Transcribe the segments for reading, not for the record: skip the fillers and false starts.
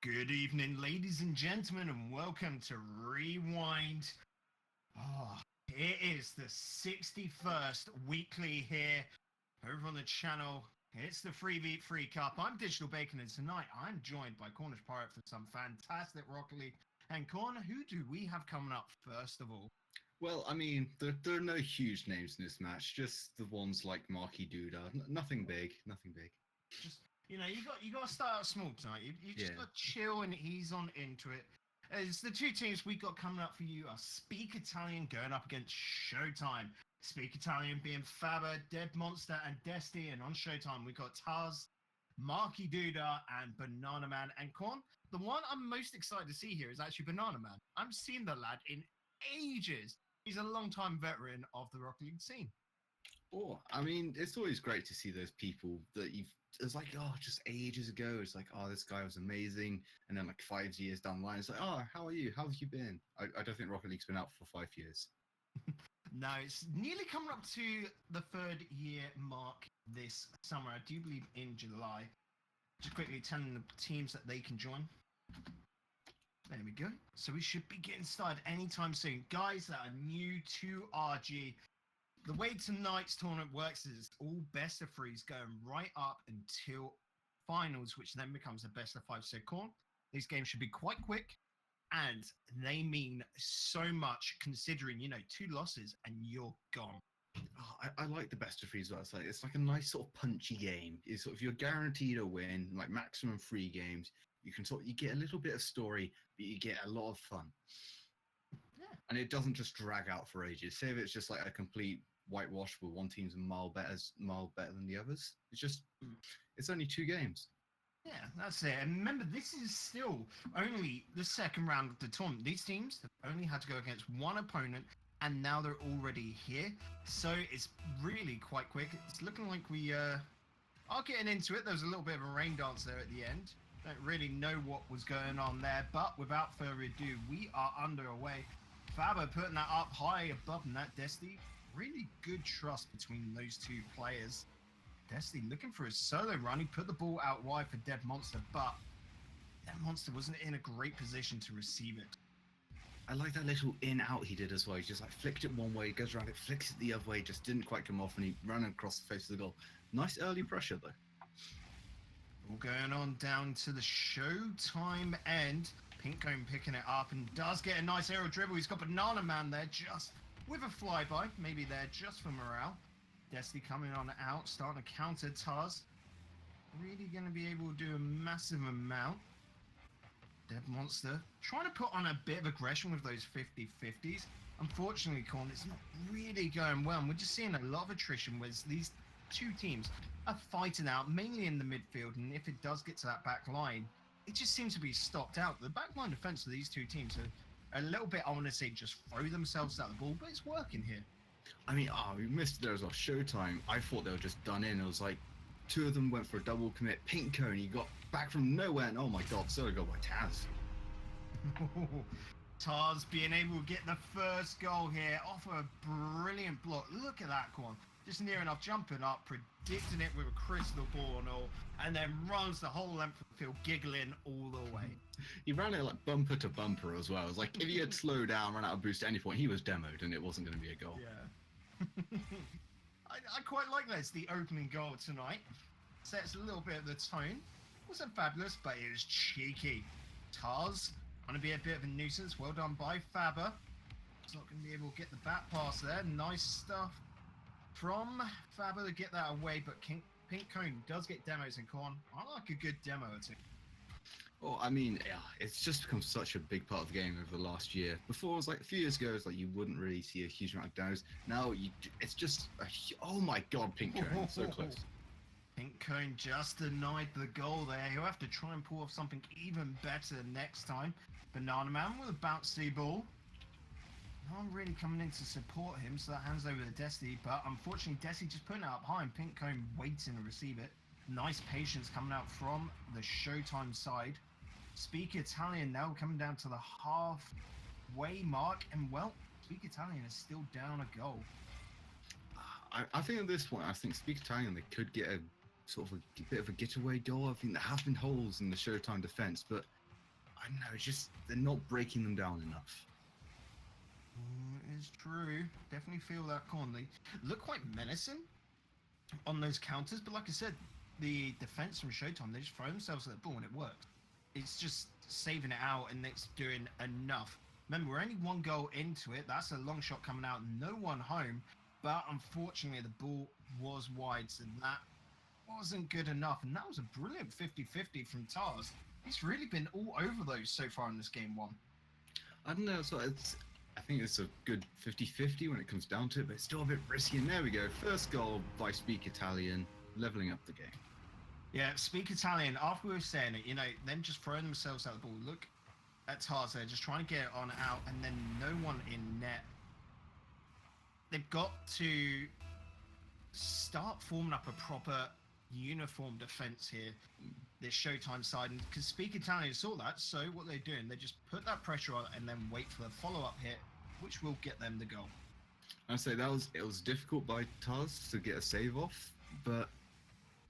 Good evening, ladies and gentlemen, and welcome to Rewind. It is the 61st weekly here over on the channel. It's the 3v3 Cup. I'm Digital Bacon, and tonight I'm joined by Cornish Pirate for some fantastic Rocket League. And Corner, who do we have coming up first of all? Well, I mean, there are no huge names in this match, just the ones like Marky Duda. Nothing big, nothing big. Just, you got to start out small tonight. You just got to chill and ease on into it. As the two teams we got coming up for you are Speak Italian going up against Showtime. Speak Italian being Faber, Dead Monster, and Desti. And on Showtime, we got Taz, Marky Duda, and Banana Man. And Corn, the one I'm most excited to see here is actually Banana Man. I've seen the lad in ages. He's a long-time veteran of the Rocket League scene. Oh, I mean, it's always great to see those people that it's like, just ages ago. It's like, this guy was amazing. And then like 5 years down the line, it's like, how are you? How have you been? I don't think Rocket League's been out for 5 years. No, it's nearly coming up to the 3rd year mark this summer. I do believe in July. Just quickly telling the teams that they can join. There we go. So we should be getting started anytime soon. Guys that are new to RG, the way tonight's tournament works is all best of threes going right up until finals, which then becomes a best of 5 set corn. These games should be quite quick, and they mean so much considering, 2 losses and you're gone. I like the best of threes. It's like a nice sort of punchy game. It's sort of you're guaranteed a win, like maximum 3 games. You get a little bit of story, but you get a lot of fun. Yeah. And it doesn't just drag out for ages. Say if it's just like a complete whitewash where one team's a mile better than the others. It's only 2 games. Yeah, that's it. And remember, this is still only the second round of the tournament. These teams have only had to go against one opponent, and now they're already here. So it's really quite quick. It's looking like we are getting into it. There was a little bit of a rain dance there at the end. Don't really know what was going on there, but without further ado, we are underway. Faber putting that up high above that Desti. Really good trust between those 2 players. Desti looking for his solo run. He put the ball out wide for Dead Monster, but Dead Monster wasn't in a great position to receive it. I like that little in-out he did as well. He just like flicked it one way, goes around it, flicks it the other way, just didn't quite come off, and he ran across the face of the goal. Nice early pressure, though. All going on down to the Showtime end. Pinkcomb picking it up and does get a nice aerial dribble. He's got Banana Man there just with a flyby. Maybe there just for morale. Destiny coming on out, starting to counter Taz. Really going to be able to do a massive amount. Dead Monster trying to put on a bit of aggression with those 50-50s. Unfortunately, Corn, it's not really going well. And we're just seeing a lot of attrition with these 2 teams are fighting out, mainly in the midfield. And if it does get to that back line, it just seems to be stopped out. The backline defense of these 2 teams are a little bit, I want to say, just throw themselves at the ball, but it's working here. I mean, we missed there as well. Showtime, I thought they were just done in. It was like 2 of them went for a double commit. Pink Cone, he got back from nowhere, and oh my god, so got by Taz. Taz being able to get the first goal here off a brilliant block. Look at that, Corn. Just near enough, jumping up, predicting it with a crystal ball and all, and then runs the whole length of the field, giggling all the way. He ran it like bumper to bumper as well. It was like if he had slowed down, run out of boost at any point, he was demoed, and it wasn't going to be a goal. Yeah. I quite like that. It's the opening goal tonight. Sets a little bit of the tone. Wasn't fabulous, but it was cheeky. Taz going to be a bit of a nuisance. Well done by Faber. He's not going to be able to get the back pass there. Nice stuff from Faber to get that away, but Pink Cone does get demos in Corn. I like a good demo or 2. Well, I mean, it's just become such a big part of the game over the last year. Before, it was like a few years ago, it's like you wouldn't really see a huge amount of demos. Now, it's just, oh my god, Pink Cone, so close. Pink Cone just denied the goal there. He'll have to try and pull off something even better next time. Banana Man with a bouncy ball. No one really coming in to support him, so that hands over to Desi, but unfortunately Desi just putting it up high and Pink Cone waiting to receive it. Nice patience coming out from the Showtime side. Speak Italian now coming down to the halfway mark, and well, Speak Italian is still down a goal. I think at this point, I think Speak Italian, they could get a sort of a bit of a getaway goal. I think there have been holes in the Showtime defense, but I don't know, it's just they're not breaking them down enough. It's true. Definitely feel that corner. They look quite menacing on those counters, but like I said, the defense from Showtime, they just throw themselves at the ball and it works. It's just saving it out and it's doing enough. Remember, we're only one goal into it. That's a long shot coming out, no one home. But unfortunately, the ball was wide, so that wasn't good enough. And that was a brilliant 50-50 from Tars. He's really been all over those so far in this game one. I don't know, I think it's a good 50-50 when it comes down to it, but it's still a bit risky. And there we go. First goal by Speak Italian, leveling up the game. Yeah, Speak Italian, after we were saying it, them just throwing themselves at the ball. Look at Tars there, just trying to get it on out, and then no one in net. They've got to start forming up a proper uniform defense here, this Showtime side, and because Speak Italian saw that, so what they're doing, they just put that pressure on and then wait for the follow-up hit, which will get them the goal. I'd say it was difficult by Taz to get a save off, but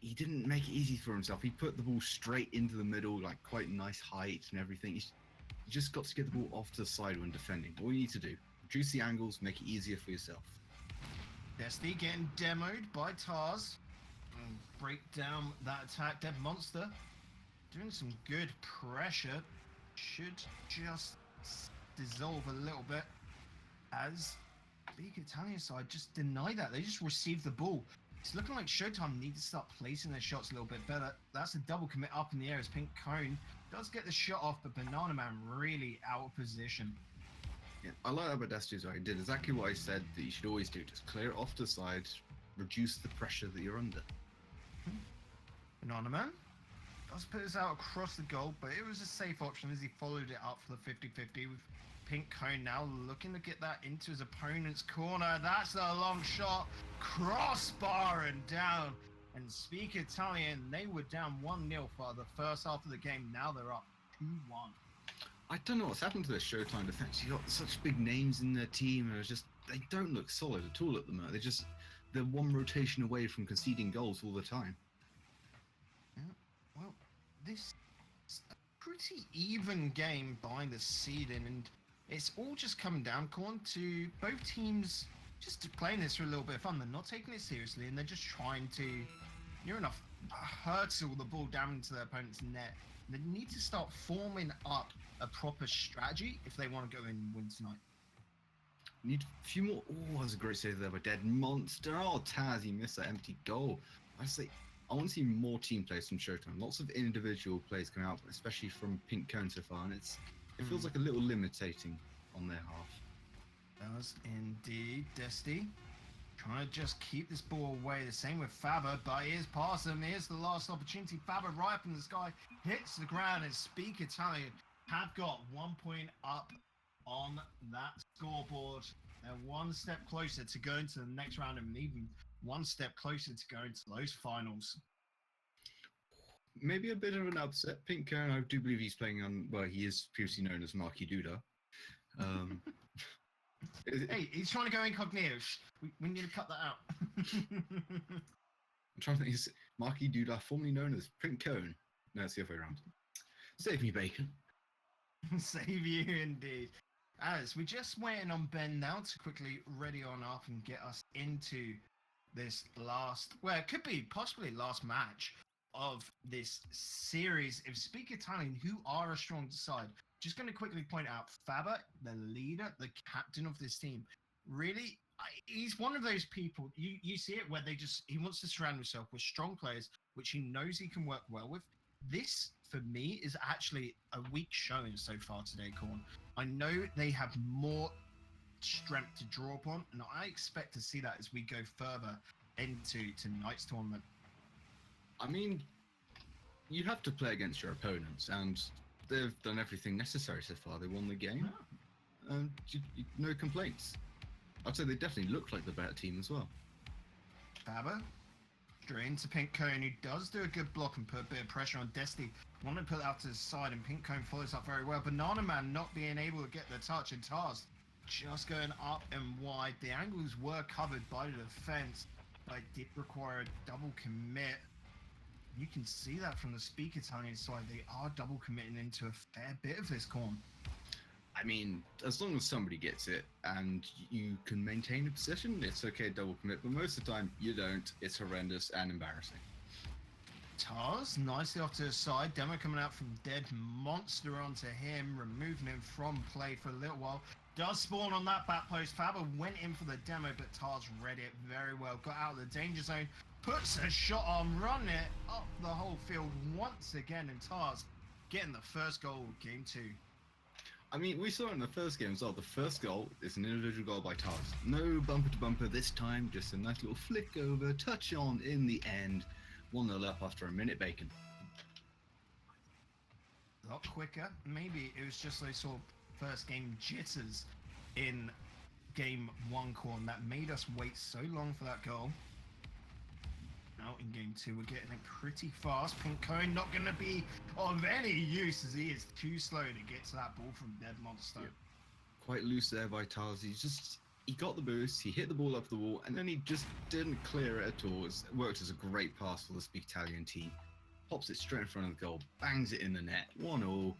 he didn't make it easy for himself. He put the ball straight into the middle, like quite nice height and everything. You just got to get the ball off to the side when defending. All you need to do, reduce the angles, make it easier for yourself. Destiny getting demoed by Tars. Break down that attack. Dead Monster doing some good pressure. Should just dissolve a little bit as Big Italian side just deny that. They just receive the ball. It's looking like Showtime need to start placing their shots a little bit better. That's a double commit up in the air as Pink Cone does get the shot off, but Banana Man really out of position. Yeah, I like that about Destiny as well. He did exactly what I said that you should always do. Just clear it off to the side, reduce the pressure that you're under. Banana Man does put us out across the goal, but it was a safe option as he followed it up for the 50-50 with Pink Cone now looking to get that into his opponent's corner. That's a long shot, crossbar and down. And Speak Italian, they were down 1-0 for the first half of the game. Now they're up 2-1. I don't know what's happened to this Showtime defense. You got such big names in their team, and it's just they don't look solid at all at the moment. They're one rotation away from conceding goals all the time. Yeah, well, this is a pretty even game by the seeding, and it's all just coming down, Corn, to both teams just playing this for a little bit of fun. They're not taking it seriously, and they're just trying to, near enough, hurtle the ball down into their opponent's net. They need to start forming up a proper strategy if they want to go in and win tonight. Need a few more. Oh, that's a great save there by Dead Monster. Oh, Taz, he missed that empty goal. I want to see more team plays from Showtime. Lots of individual plays coming out, especially from Pink Cone so far, and it feels like a little limitating on their half. Does indeed. Dusty trying to just keep this ball away. The same with Faber, but here's past him. Here's the last opportunity. Faber right up in the sky, hits the ground, and Speak Italian have got 1 point up on that scoreboard. They're one step closer to going to the next round and even one step closer to going to those finals. Maybe a bit of an upset. Pink Cone, I do believe he's playing on, well, he is previously known as Marky Duda. Hey, he's trying to go incognito. We need to cut that out. I'm trying to think. Is Marky Duda, formerly known as Pink Cone? No, it's the other way around. Save me, Bacon. Save you indeed. As we're just waiting on Ben now to quickly ready on up and get us into this last, well, it could be possibly last match of this series of Speak Italian, who are a strong side. Just going to quickly point out Faber, the leader, the captain of this team. Really, he's one of those people, you see it where he wants to surround himself with strong players, which he knows he can work well with. This, for me, is actually a weak showing so far today, Corn. I know they have more strength to draw upon, and I expect to see that as we go further into tonight's tournament. I mean, you have to play against your opponents, and they've done everything necessary so far. They won the game, and no complaints. I'd say they definitely look like the better team as well. Faber, straight into Pink Cone, who does do a good block and put a bit of pressure on Destiny. Want to put that out to the side, and Pink Cone follows up very well. Banana Man not being able to get the touch, and Tars just going up and wide. The angles were covered by the defense, but it did require a double commit. You can see that from the Speak Italian side. They are double committing into a fair bit of this corn. I mean, as long as somebody gets it and you can maintain a position, it's okay double commit. But most of the time, you don't. It's horrendous and embarrassing. Tars nicely off to the side. Demo coming out from Dead Monster onto him, removing him from play for a little while. Does spawn on that back post. Faber went in for the demo, but Tars read it very well. Got out of the danger zone, puts a shot on, run it up the whole field once again, and Tars getting the first goal of game 2. I mean, we saw it in the first game as well. The first goal is an individual goal by Tars. No bumper to bumper this time, just a nice little flick over, touch on in the end. 1-0 up after a minute, Bacon. A lot quicker. Maybe it was just those sort of first game jitters in game 1 corn that made us wait so long for that goal. Now in game 2 we're getting it pretty fast. Pink Cone not going to be of any use as he is too slow to get to that ball from Dead Monster. Yep. Quite loose there by Tars. He got the boost, he hit the ball up the wall, and then he just didn't clear it at all. It worked as a great pass for the Speak Italian team. Pops it straight in front of the goal, bangs it in the net, 1-0,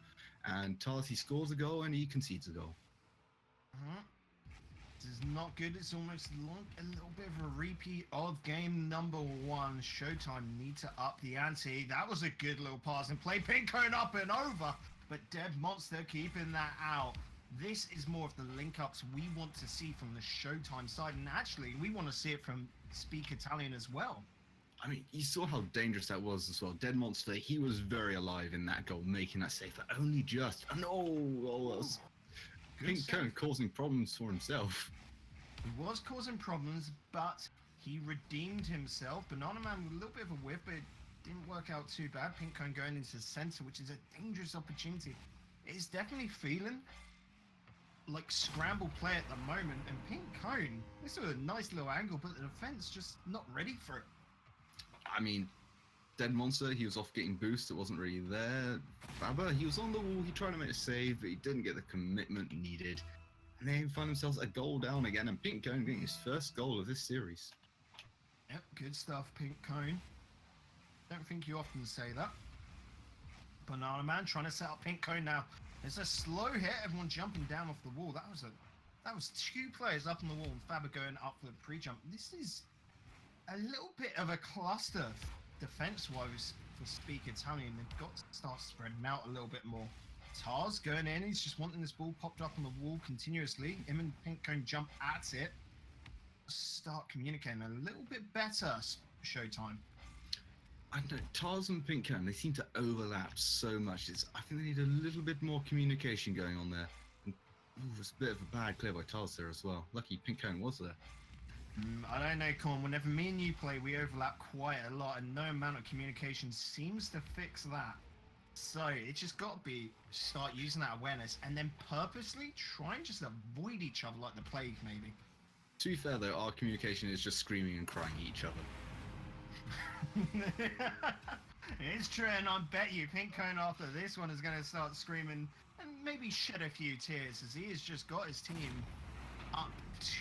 and Tars, he scores a goal and he concedes a goal. This is not good. It's almost like a little bit of a repeat of game number 1. Showtime need to up the ante. That was a good little pass and play. Pink Cone up and over, but Dead Monster keeping that out. This is more of the link-ups we want to see from the Showtime side, and actually we want to see it from Speak Italian as well. I mean, you saw how dangerous that was as well. Dead Monster, he was very alive in that goal, making that save, but only just. And that was Pink Cone causing problems for himself. He was causing problems, but he redeemed himself. Banana Man with a little bit of a whiff, but it didn't work out too bad. Pink Cone going into the center, which is a dangerous opportunity. It's definitely feeling like scramble play at the moment, and Pink Cone, this was a nice little angle, but the defense just not ready for it. I mean, Dead Monster, he was off getting boost, it wasn't really there. Faber, he was on the wall, he tried to make a save, but he didn't get the commitment needed. And they find themselves a goal down again, and Pink Cone getting his first goal of this series. Yep, good stuff, Pink Cone. Don't think you often say that. Banana Man trying to set up Pink Cone now. There's a slow hit, everyone jumping down off the wall. That was 2 players up on the wall and Faber going up for the pre-jump. This is a little bit of a cluster defense-wise for Speak Italian. They've got to start spreading out a little bit more. Tars going in, he's just wanting this ball popped up on the wall continuously. Him and Pink Cone jump at it. Start communicating a little bit better, Showtime. I don't know, Tars and Pink Cone, they seem to overlap so much. I think they need a little bit more communication going on there. And, it was a bit of a bad clear by Tars there as well. Lucky Pink Cone was there. I don't know, Corn. Whenever me and you play, we overlap quite a lot, and no amount of communication seems to fix that. So it's just got to be start using that awareness, and then purposely try and just avoid each other like the plague, maybe. To be fair though, our communication is just screaming and crying at each other. It's true, and I bet you Pink Cone after this one is going to start screaming and maybe shed a few tears, as he has just got his team up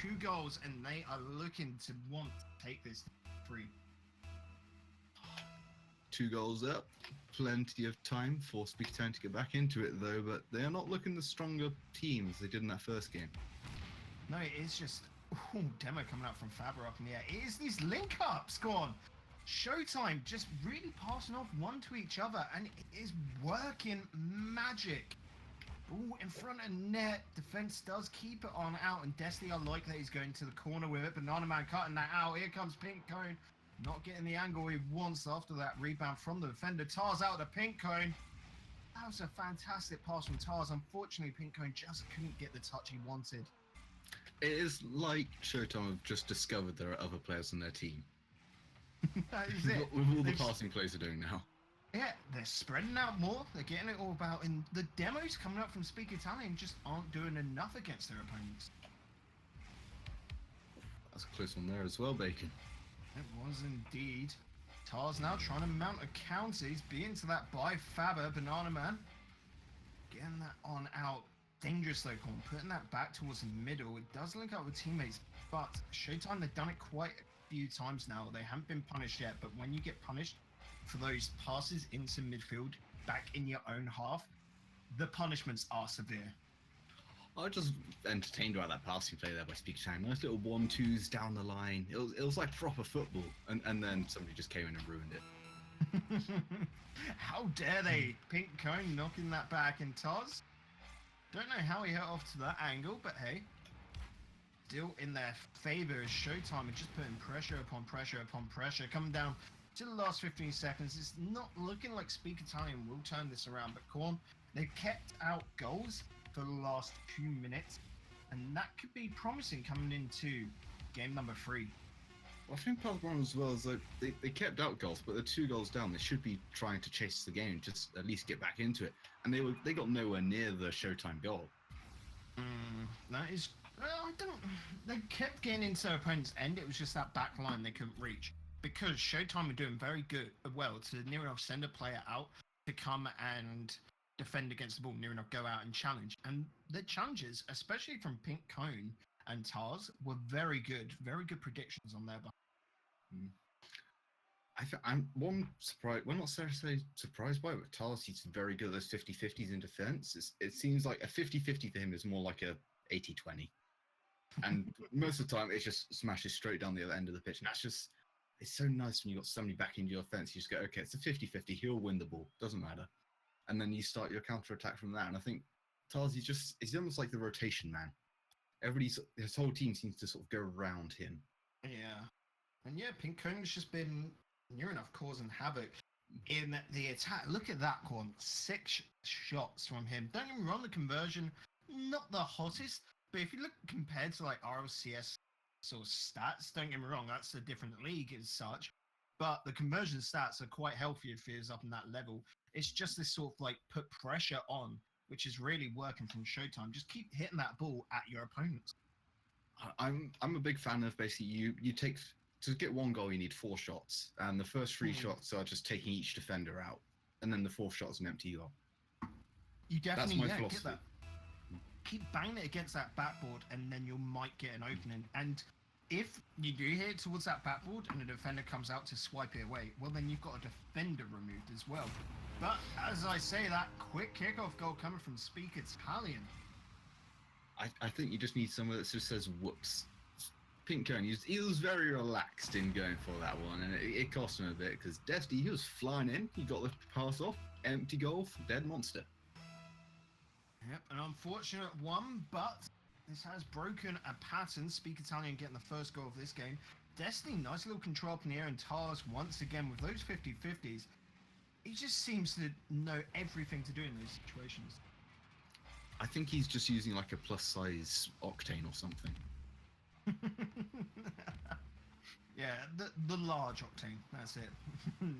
2 goals, and they are looking to want to take this free. 2 goals up, plenty of time for Speak Italian to get back into it though, but they are not looking the stronger team as they did in that first game. No, it is just demo coming out from Faber up in the air. It is these link-ups, go on. Showtime just really passing off one to each other, and it is working magic. Ball in front of net, defense does keep it on out, and Destiny, I like that he's going to the corner with it. Banana Man cutting that out. Here comes Pink Cone, not getting the angle he wants after that rebound from the defender. Tars out to Pink Cone. That was a fantastic pass from Tars. Unfortunately, Pink Cone just couldn't get the touch he wanted. It is like Showtime have just discovered there are other players on their team. That is it. With all the passing plays they're doing now. Yeah, they're spreading out more. They're getting it all about, and the demos coming up from Speak Italian just aren't doing enough against their opponents. That's a close one there as well, Bacon. It was indeed. Tars now trying to mount a counter. He's being to that by Faber. Banana Man getting that on out. Dangerous though, Corn. Putting that back towards the middle. It does link up with teammates, but Showtime, they've done it quite a few times now. They haven't been punished yet, but when you get punished, for those passes into midfield, back in your own half, the punishments are severe. I was just entertained by that passing play there by Speaker Chang. Nice little 1-2s down the line. It was like proper football, and then somebody just came in and ruined it. How dare they? Pink Cone knocking that back, and Taz. Don't know how he hit off to that angle, but hey. Still in their favour as Showtime are just putting pressure upon pressure upon pressure. Coming down to the last 15 seconds. It's not looking like Speak Italian will turn this around, but Korn, they've kept out goals for the last 2 minutes, and that could be promising coming into game number 3. Well, I think part of the problem as well is that they kept out goals, but they're 2 goals down. They should be trying to chase the game, just at least get back into it. And they got nowhere near the Showtime goal. That is, well, they kept getting into their opponent's end. It was just that back line they couldn't reach, because Showtime were doing very well to near enough send a player out to come and defend against the ball, near enough go out and challenge. And the challenges, especially from Pink Cone and Tars, were very good predictions on their behalf. I'm one surprised. We're not necessarily surprised by it, but Tars, he's very good at those 50-50s in defense. It seems like a 50-50 for him is more like a 80-20. And most of the time, it just smashes straight down the other end of the pitch. And that's just, it's so nice when you got somebody back into your fence. You just go, okay, it's a 50-50. He'll win the ball. Doesn't matter. And then you start your counter-attack from that. And I think Tars, he's almost like the rotation man. His whole team seems to sort of go around him. Yeah. And yeah, Pink Cone's just been near enough causing havoc in the attack. Look at that one. 6 shots from him. Don't get me wrong, the conversion, not the hottest, but if you look compared to like RLCS sort of stats, don't get me wrong, that's a different league as such, but the conversion stats are quite healthy if he is up in that level. It's just this sort of like put pressure on, which is really working from Showtime. Just keep hitting that ball at your opponents. I'm a big fan of basically you take, to get 1 goal you need 4 shots, and the first 3 shots are just taking each defender out, and then the 4th shot is an empty goal. You definitely That's my get that. Keep banging it against that backboard, and then you might get an opening. And if you do hit it towards that backboard and the defender comes out to swipe it away, well, then you've got a defender removed as well. But as I say, that quick kickoff goal coming from Speak Italian. I think you just need someone that just says whoops. Pink Cone, he was very relaxed in going for that one, and it cost him a bit because Destiny, he was flying in, he got the pass off, empty goal, dead monster. Yep, an unfortunate one, but this has broken a pattern. Speak Italian getting the first goal of this game. Destiny, nice little control up in the air, and Tars once again with those 50-50s. He just seems to know everything to do in those situations. I think he's just using like a plus size Octane or something. Yeah, the large Octane, that's it.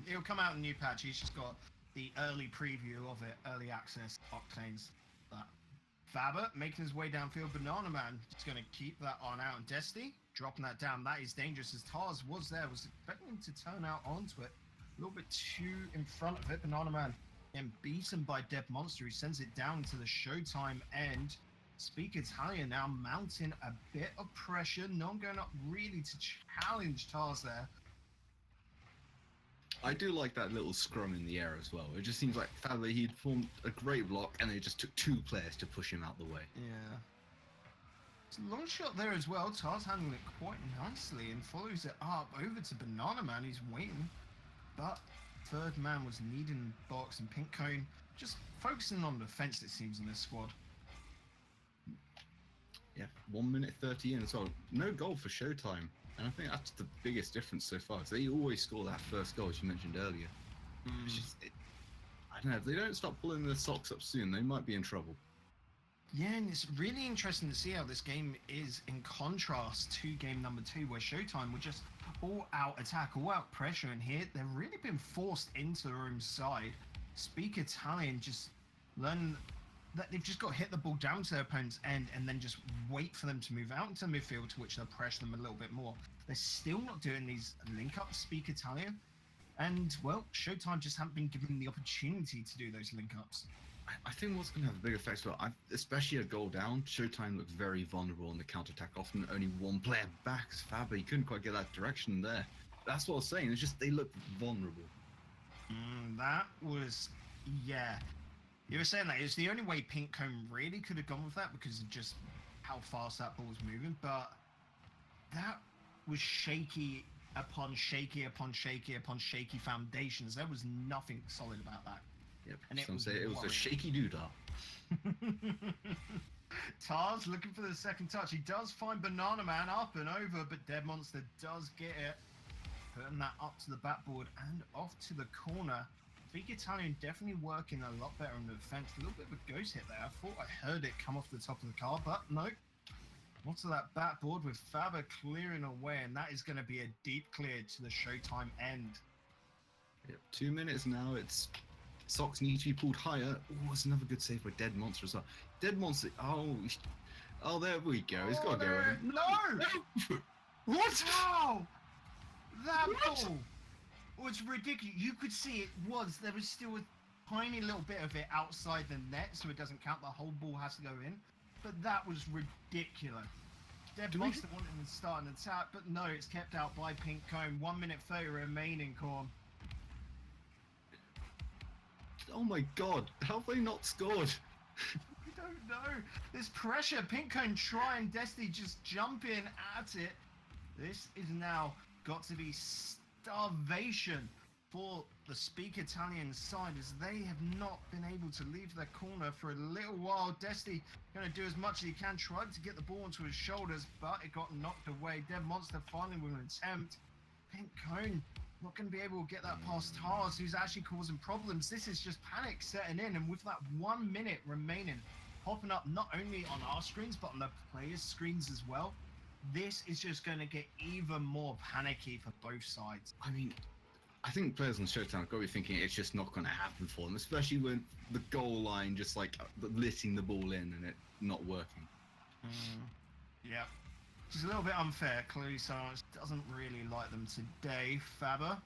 It'll come out in a new patch. He's just got the early preview of it, early access Octanes. That Faber making his way downfield. Banana Man just going to keep that on out. And Destiny dropping that down. That is dangerous, as Tars was expecting him to turn out onto it. A little bit too in front of it. Banana Man getting beaten by Dead Monster, who sends it down to the Showtime end. Speak Italian now mounting a bit of pressure. No one going up really to challenge Tars there. I do like that little scrum in the air as well. It just seems like Faber, he'd formed a great block and they just took 2 players to push him out the way. Yeah. It's a long shot there as well. Tars handling it quite nicely and follows it up over to Banana Man. He's waiting. But third man was needing box, and Pink Cone just focusing on defense, it seems, in this squad. Yeah, 1 minute 30 in as well. No goal for Showtime. And I think that's the biggest difference so far. They always score that first goal, as you mentioned earlier. It's just, I don't know, if they don't start pulling their socks up soon, they might be in trouble. Yeah, and it's really interesting to see how this game is in contrast to game number 2, where Showtime were just all out attack, all out pressure, and here they've really been forced into their own side. Speak Italian just learn that they've just got to hit the ball down to their opponent's end and then just wait for them to move out into midfield, to which they'll pressure them a little bit more. They're still not doing these link-ups, Speak Italian. And, well, Showtime just haven't been given the opportunity to do those link-ups. I think what's going to have a big effect, well, especially a goal down, Showtime looks very vulnerable in the counter-attack. Often only one player backs Faber. He couldn't quite get that direction there. That's what I was saying. It's just they look vulnerable. That was, yeah. You were saying that it's the only way Pink Cone really could have gone with that because of just how fast that ball was moving. But that was shaky upon shaky upon shaky upon shaky foundations. There was nothing solid about that. Yep. And Some say it was a shaky doodah. Tars looking for the second touch. He does find Banana Man up and over, but Dead Monster does get it. Putting that up to the backboard and off to the corner. Big Italian definitely working a lot better on the defense. A little bit of a ghost hit there. I thought I heard it come off the top of the car, but no. Onto that backboard with Faber clearing away, and that is going to be a deep clear to the Showtime end. Yep. 2 minutes now. It's socks need to be pulled higher. Oh, it's another good save by Dead Monster as well. Dead Monster. Oh, there we go. It's got to go in. No! What? Wow! That ball was ridiculous. You could see there was still a tiny little bit of it outside the net, so it doesn't count. The whole ball has to go in. But that was ridiculous. Dead Monster wanted to start an attack, but no, it's kept out by Pink Cone. 1 minute 30 remaining, Corn. Oh my god, how have they not scored? I don't know. There's pressure. Pink Cone trying, Destiny just jumping at it. This is now got to be starvation for the Speak Italian side, as they have not been able to leave their corner for a little while. Destiny going to do as much as he can, tried to get the ball onto his shoulders, but it got knocked away. Dead Monster finally with an attempt. Pink Cone not going to be able to get that past Tars, who's actually causing problems. This is just panic setting in, and with that 1 minute remaining, popping up not only on our screens, but on the players' screens as well, this is just going to get even more panicky for both sides. I mean, I think players on Showtime have got to be thinking it's just not going to happen for them, especially when the goal line just like letting the ball in and it not working. Yeah. Which is a little bit unfair. Clearly, Silence doesn't really like them today. Faber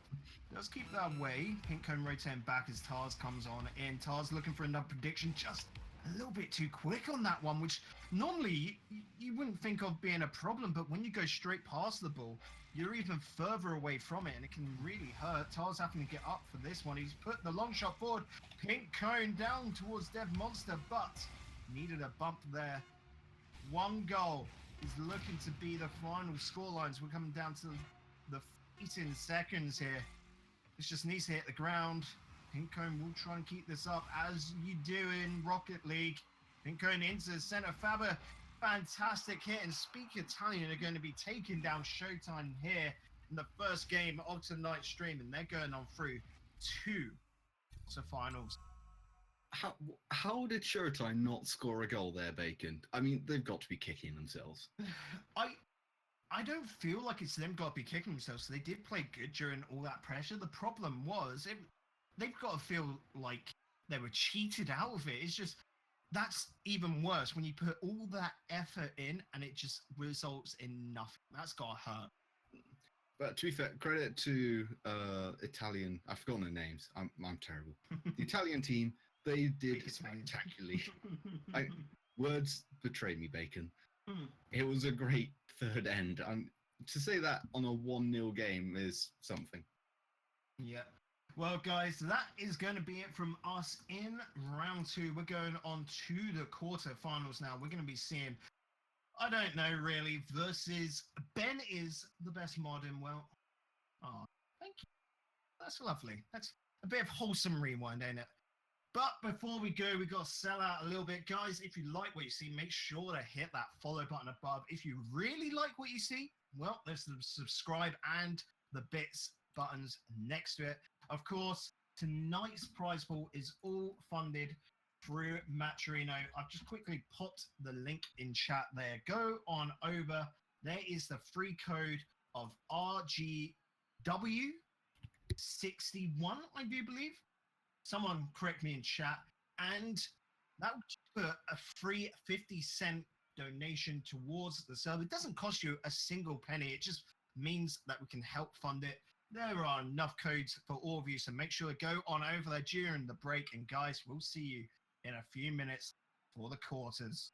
does keep that way. Pink Cone rotating back as Tars comes on in. Tars looking for another prediction. Just a little bit too quick on that one, which normally you wouldn't think of being a problem, but when you go straight past the ball, you're even further away from it, and it can really hurt. Tars having to get up for this one. He's put the long shot forward. Pink Cone down towards Dead Monster, but needed a bump there. 1 goal is looking to be the final scorelines. We're coming down to the 18 seconds here. This just needs to hit the ground. Pink Cone will try and keep this up, as you do in Rocket League. Pink Cone into the center. Faber, fantastic hit, and Speak Italian are going to be taking down Showtime here in the first game of tonight's stream, and they're going on through to finals. How did Showtime not score a goal there, Bacon? I mean, they've got to be kicking themselves. I don't feel like it's them got to be kicking themselves. They did play good during all that pressure. The problem was they've got to feel like they were cheated out of it. It's just, that's even worse when you put all that effort in and it just results in nothing. That's got to hurt. But to be fair, credit to Italian. I've forgotten their names. I'm terrible. The Italian team, they did spectacularly. Words betray me, Bacon. It was a great third end. To say that on a 1-0 game is something. Yeah. Well, guys, that is going to be it from us in round 2. We're going on to the quarterfinals now. We're going to be seeing, I don't know really, versus Ben is the best mod in, well, oh, thank you. That's lovely. That's a bit of wholesome rewind, ain't it? But before we go, we got to sell out a little bit. Guys, if you like what you see, make sure to hit that follow button above. If you really like what you see, well, there's the subscribe and the bits buttons next to it. Of course, tonight's prize pool is all funded through Matcherino. I've just quickly popped the link in chat there. Go on over. There is the free code of RGW61, I do believe. Someone correct me in chat. And that would put a free 50-cent donation towards the server. It doesn't cost you a single penny. It just means that we can help fund it. There are enough codes for all of you, so make sure to go on over there during the break. And guys, we'll see you in a few minutes for the quarters.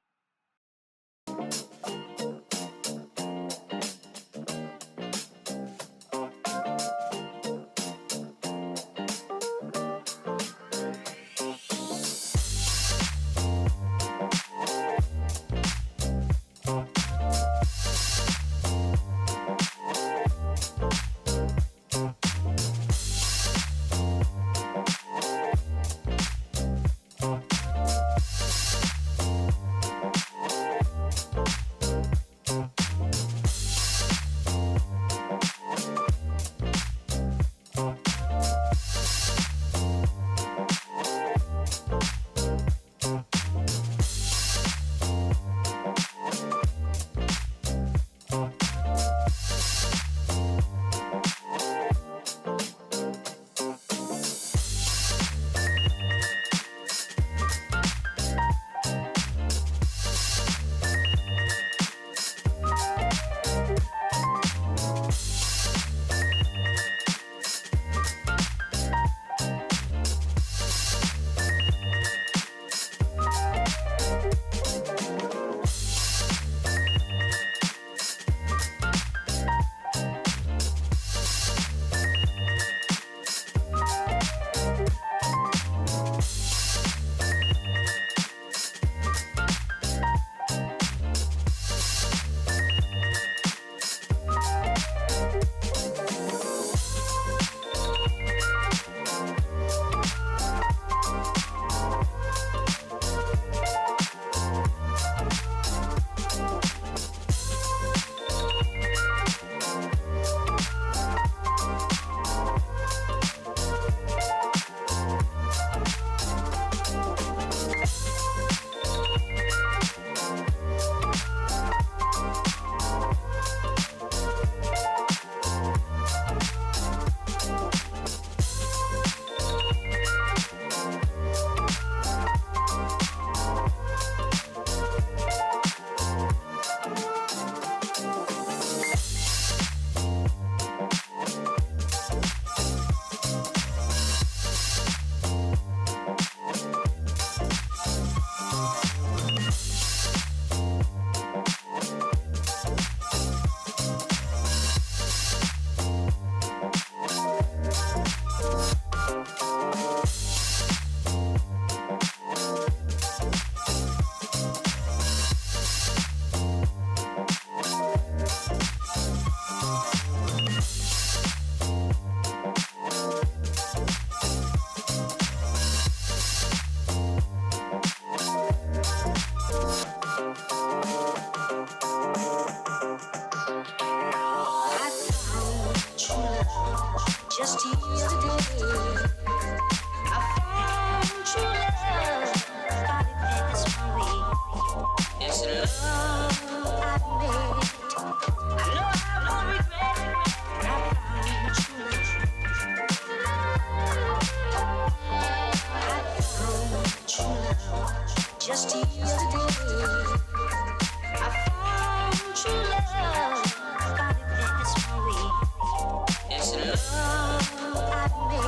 just yesterday. I found true love, found it this way. It's the love I made.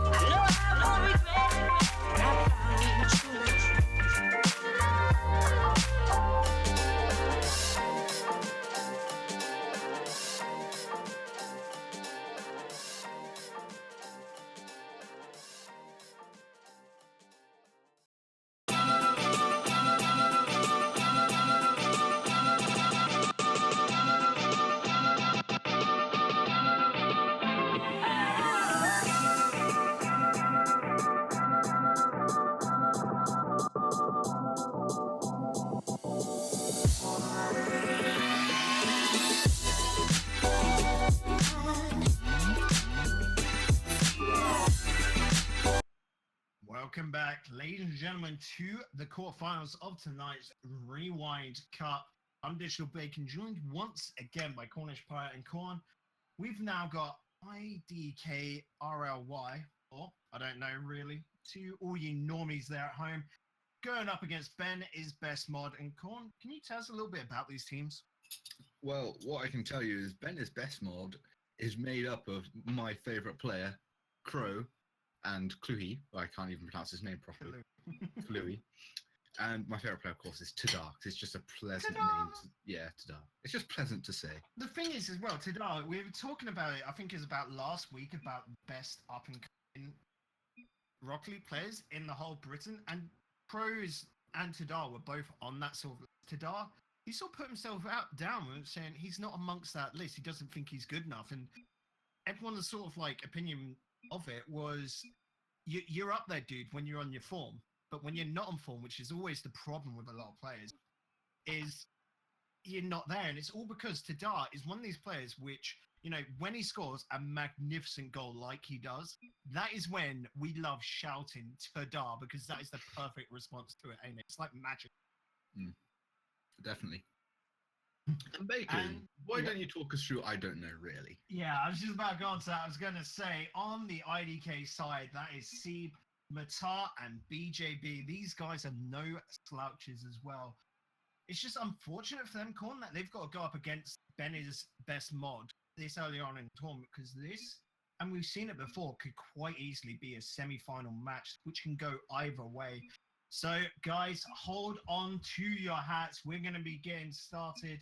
I know I have no regret. I found true love. Welcome back, ladies and gentlemen, to the quarterfinals of tonight's Rewind Cup. I'm Digital Bacon, joined once again by Cornish Pirate and Corn. We've now got IDKRLY, or I don't know really, to all you normies there at home, going up against Ben is Best Mod and Corn. Can you tell us a little bit about these teams? Well, what I can tell you is Ben is Best Mod is made up of my favourite player, Crow, and Cluey. I can't even pronounce his name properly. Cluey. And my favourite player, of course, is Tadar, because it's just a pleasant name. Yeah, Tadar. It's just pleasant to say. The thing is, as well, Tadar, we were talking about it, I think it was about last week, about best up-and-coming Rocket League players in the whole Britain, and Pros and Tadar were both on that sort of list. Tadar, he sort of put himself down saying he's not amongst that list. He doesn't think he's good enough, and everyone's sort of like opinion of it was, you're up there, dude, when you're on your form, but when you're not on form, which is always the problem with a lot of players, is you're not there. And it's all because Tadar is one of these players which, you know, when he scores a magnificent goal like he does, that is when we love shouting Tadar, because that is the perfect response to it, ain't it? It's like magic. Definitely. And Bacon, why don't you talk us through I Don't Know, really? Yeah, I was just about to go on to that. I was going to say, on the IDK side, that is Seeb, Matar, and BJB. These guys are no slouches as well. It's just unfortunate for them, Corn, that they've got to go up against Benny's Best Mod this early on in the tournament, because this, and we've seen it before, could quite easily be a semi-final match, which can go either way. So, guys, hold on to your hats. We're going to be getting started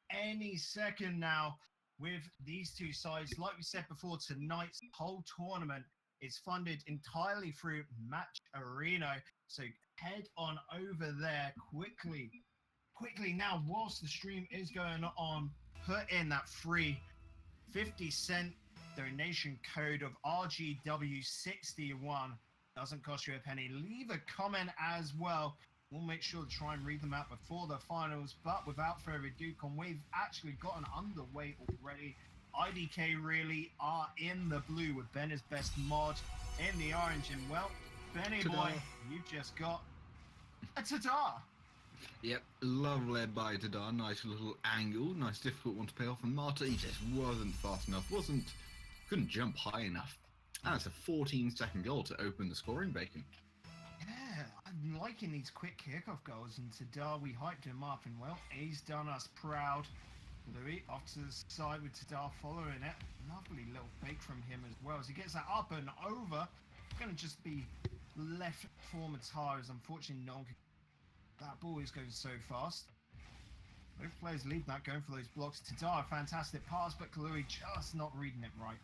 any second now with these two sides. Like we said before, tonight's whole tournament is funded entirely through Match Arena. So head on over there quickly now, whilst the stream is going on, put in that free 50-cent donation code of RGW61. Doesn't cost you a penny. Leave a comment as well. We'll make sure to try and read them out before the finals. But without further ado, we've actually gotten underway already. IDK really are in the blue with Ben's Best Mod in the orange. And well, Benny boy, you've just got a Tadar. Yep, love led by Tadar. Nice little angle, nice difficult one to pay off. And Marta, he just wasn't fast enough, couldn't jump high enough. And it's a 14-second goal to open the scoring, Bacon. Yeah, I'm liking these quick kickoff goals, and Tadar, we hyped him up, and well, he's done us proud. Louis off to the side with Tadar following it. Lovely little fake from him as well, as he gets that up and over. It's going to just be left for Matar, as unfortunately no one can... That ball is going so fast. Both players lead that, going for those blocks. Tadar, fantastic pass, but Kalui just not reading it right.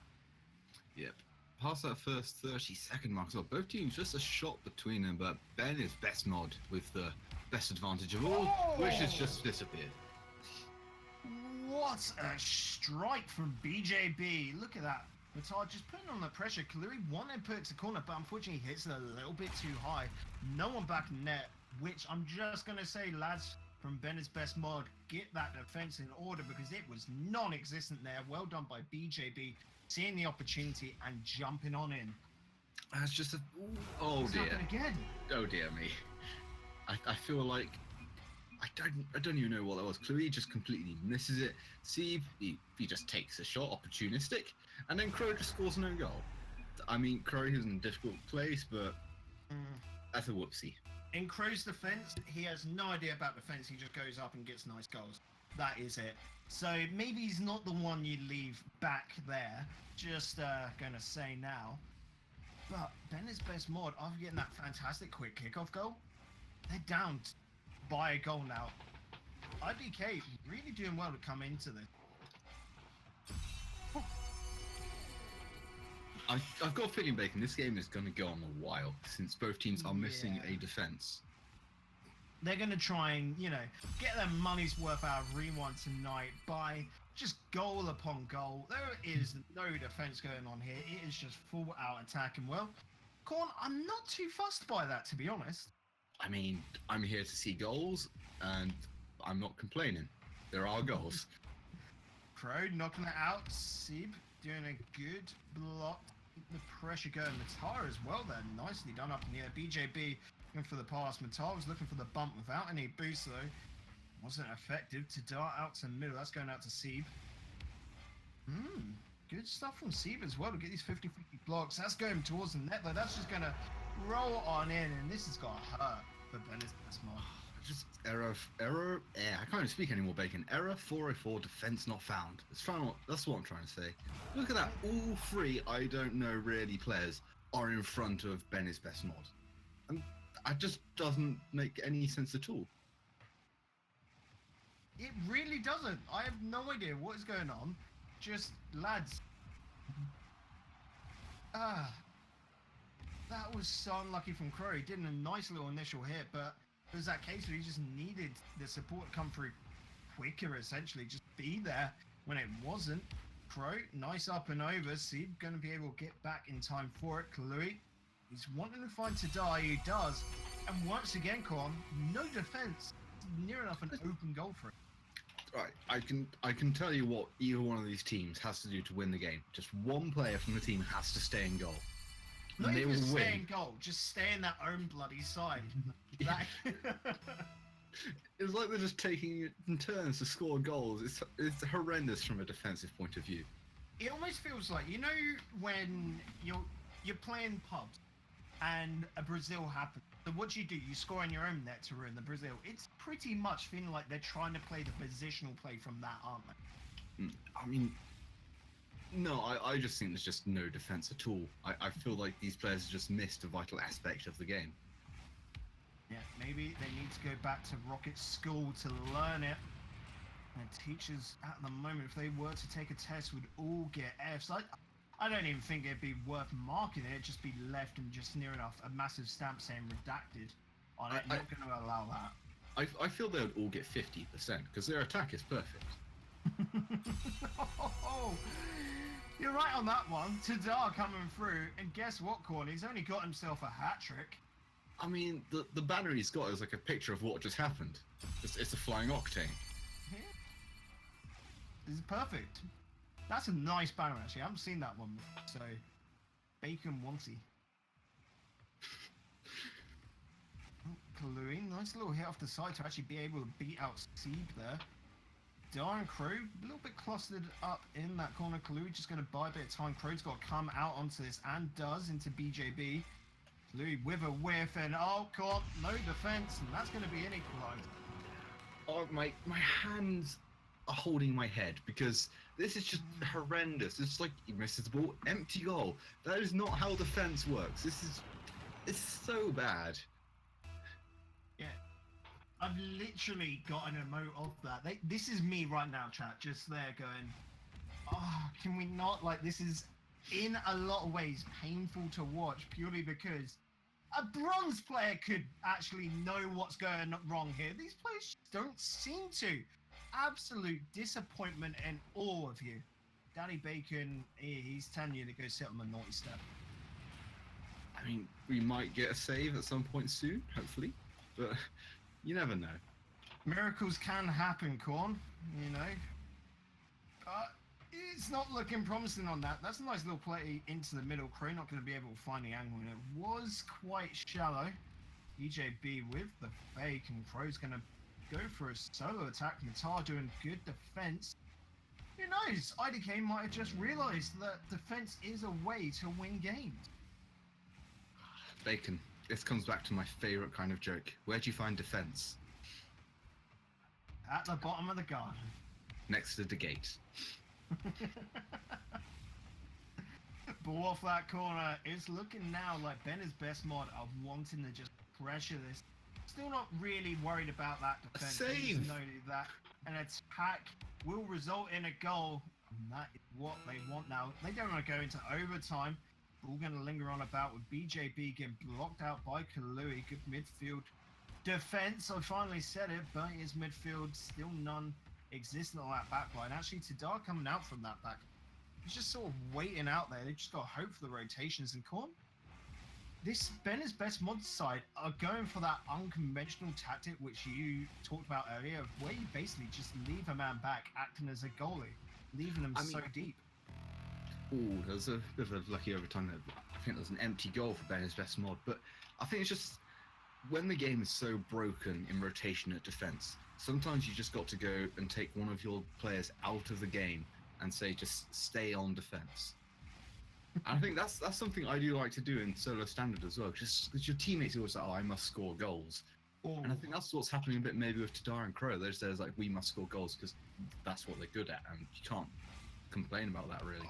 Yep. Past that first 30-second mark, so both teams just a shot between them, but Ben is Best Mod with the best advantage of all, which has just disappeared. What a strike from BJB. Look at that. Matar just putting on the pressure. Kaluri wanted to put it to corner, but unfortunately hits it a little bit too high. No one back in net, which I'm just going to say, lads, from Ben's Best Mod, get that defense in order, because it was non-existent there. Well done by BJB. Seeing the opportunity and jumping on in. That's just a... Oh It's dear. happened again. Oh dear me. I feel like... I don't even know what that was. Chloe just completely misses it. Seeb, he just takes a shot, opportunistic. And then Crow just scores no goal. I mean, Crow is in a difficult place, but that's a whoopsie. In Crow's defense, he has no idea about defense. He just goes up and gets nice goals. That is it. So maybe he's not the one you leave back there. Just gonna say now. But Bennett's best mod, after getting that fantastic quick kickoff goal, they're down by a goal now. IBK really doing well to come into this. I've got a feeling, Bacon, this game is going to go on a while since both teams are missing a defense. They're going to try and, get their money's worth out of Rewind tonight by just goal upon goal. There is no defense going on here. It is just full out attack. And, well, Corn, I'm not too fussed by that, to be honest. I mean, I'm here to see goals, and I'm not complaining. There are goals. Crow knocking it out. Sib doing a good block. The pressure going. Matar as well there. Nicely done up in the air. BJB looking for the pass. Matar was looking for the bump without any boost though. Wasn't effective to dart out to the middle. That's going out to Sib. Good stuff from Sib as well to get these 50-50 blocks. That's going towards the net though. That's just going to roll on in, and this has got to hurt for Bennett's best mod. Just error. I can't even speak anymore, Bacon. Error 404, defense not found. That's what I'm trying to say. Look at that. All three, I don't know really players are in front of Bennett's best mod. And that just doesn't make any sense at all. It really doesn't. I have no idea what is going on. Just, lads. That was so unlucky from Crow. He did a nice little initial hit, but it was that case where he just needed the support to come through quicker, essentially. Just be there when it wasn't. Crow, nice up and over. Sib going to be able to get back in time for it. Kalui, he's wanting to find Tadai. He does. And once again, Korn, no defense. Near enough an open goal for it. Right, I can tell you what either one of these teams has to do to win the game. Just one player from the team has to stay in goal. Not and they even will stay win. in goal, just stay in their own bloody side. It's like they're just taking it in turns to score goals. It's horrendous from a defensive point of view. It almost feels like, when you're playing pubs and a Brazil happens. So what do? You score in your own net to ruin the Brazil. It's pretty much feeling like they're trying to play the positional play from that, aren't they? I mean, no, I just think there's just no defense at all. I feel like these players have just missed a vital aspect of the game. Yeah, maybe they need to go back to Rocket School to learn it. And teachers at the moment, if they were to take a test, would all get Fs. I don't even think it'd be worth marking it. It'd just be left and just near enough a massive stamp saying redacted on it. Not going to allow that. I feel they would all get 50% because their attack is perfect. You're right on that one. Tadar coming through, and guess what, Corny? He's only got himself a hat trick. I mean, the banner he's got is like a picture of what just happened. It's a flying octane. Yeah. This is perfect. That's a nice banner, actually. I haven't seen that one before, so Bacon Wanty. Kalui, nice little hit off the side to actually be able to beat out Sib there. Darn Crow, a little bit clustered up in that corner. Kalui just going to buy a bit of time. Crow's got to come out onto this and does into BJB. Kalui with a whiff and God, no defense, and that's going to be an equalizer. Oh, my hands are holding my head because this is just horrendous. It's like he misses the ball, empty goal. That is not how defense works. It's so bad. Yeah, I've literally got an emote of that. This is me right now, chat, just there going, can we not, this is in a lot of ways painful to watch purely because a bronze player could actually know what's going wrong here. These players don't seem to. Absolute disappointment in all of you. Daddy Bacon, he's telling you to go sit on the naughty step. I mean, we might get a save at some point soon, hopefully, but you never know. Miracles can happen, Corn, But it's not looking promising on that. That's a nice little play into the middle. Crow not going to be able to find the angle, and it was quite shallow. EJB with the fake, and Crow's going to go for a solo attack. Matar doing good defense. Who knows? IDK might have just realized that defense is a way to win games. Bacon, this comes back to my favorite kind of joke. Where do you find defense? At the bottom of the garden. Next to the gate. But off that corner, it's looking now like Benner's best mod are wanting to just pressure this. Still not really worried about that defense. They just Save! know that an attack will result in a goal. And that is what they want now. They don't want to go into overtime. We're going to linger on about with BJB getting blocked out by Kalui. Good midfield defense. I finally said it, but his midfield still none existent on that back line. Actually, Tadar coming out from that back. He's just sort of waiting out there. They just got to hope for the rotations. And Korn, this Benner's best mod side are going for that unconventional tactic which you talked about earlier, of where you basically just leave a man back acting as a goalie, leaving them so deep. Ooh, there was a bit of a lucky overtime there. I think there was an empty goal for Benner's best mod, but I think it's just when the game is so broken in rotation at defense, sometimes you just got to go and take one of your players out of the game and say just stay on defense. And I think that's something I do like to do in solo standard as well, just because your teammates are always like, oh, I must score goals. And I think that's what's happening a bit maybe with Tadar and Crow. There's like, we must score goals because that's what they're good at, and you can't complain about that really.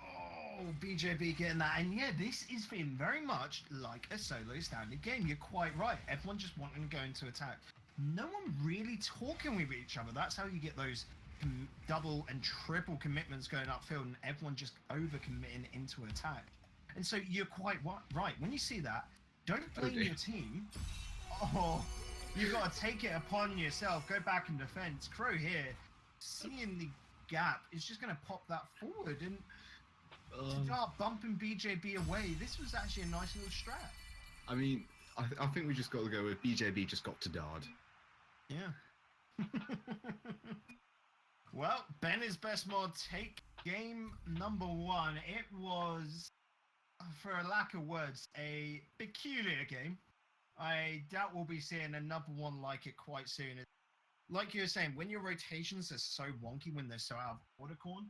Oh, BJB getting that. And yeah, this is feeling very much like a solo standard game. You're quite right. Everyone just wanting to go into attack. No one really talking with each other. That's how you get those double and triple commitments going upfield, and everyone just over committing into attack. And so you're quite right. When you see that, don't blame your team. Oh, you've got to take it upon yourself. Go back in defense. Crow here, seeing the gap, is just going to pop that forward and start bumping BJB away. This was actually a nice little strat. I mean, I think we just got to go with BJB just got to Dard. Yeah. Well, Benner's best mod take game number 1. It was, for a lack of words, a peculiar game. I doubt we'll be seeing another one like it quite soon. Like you were saying, when your rotations are so wonky, when they're so out of order, Korn,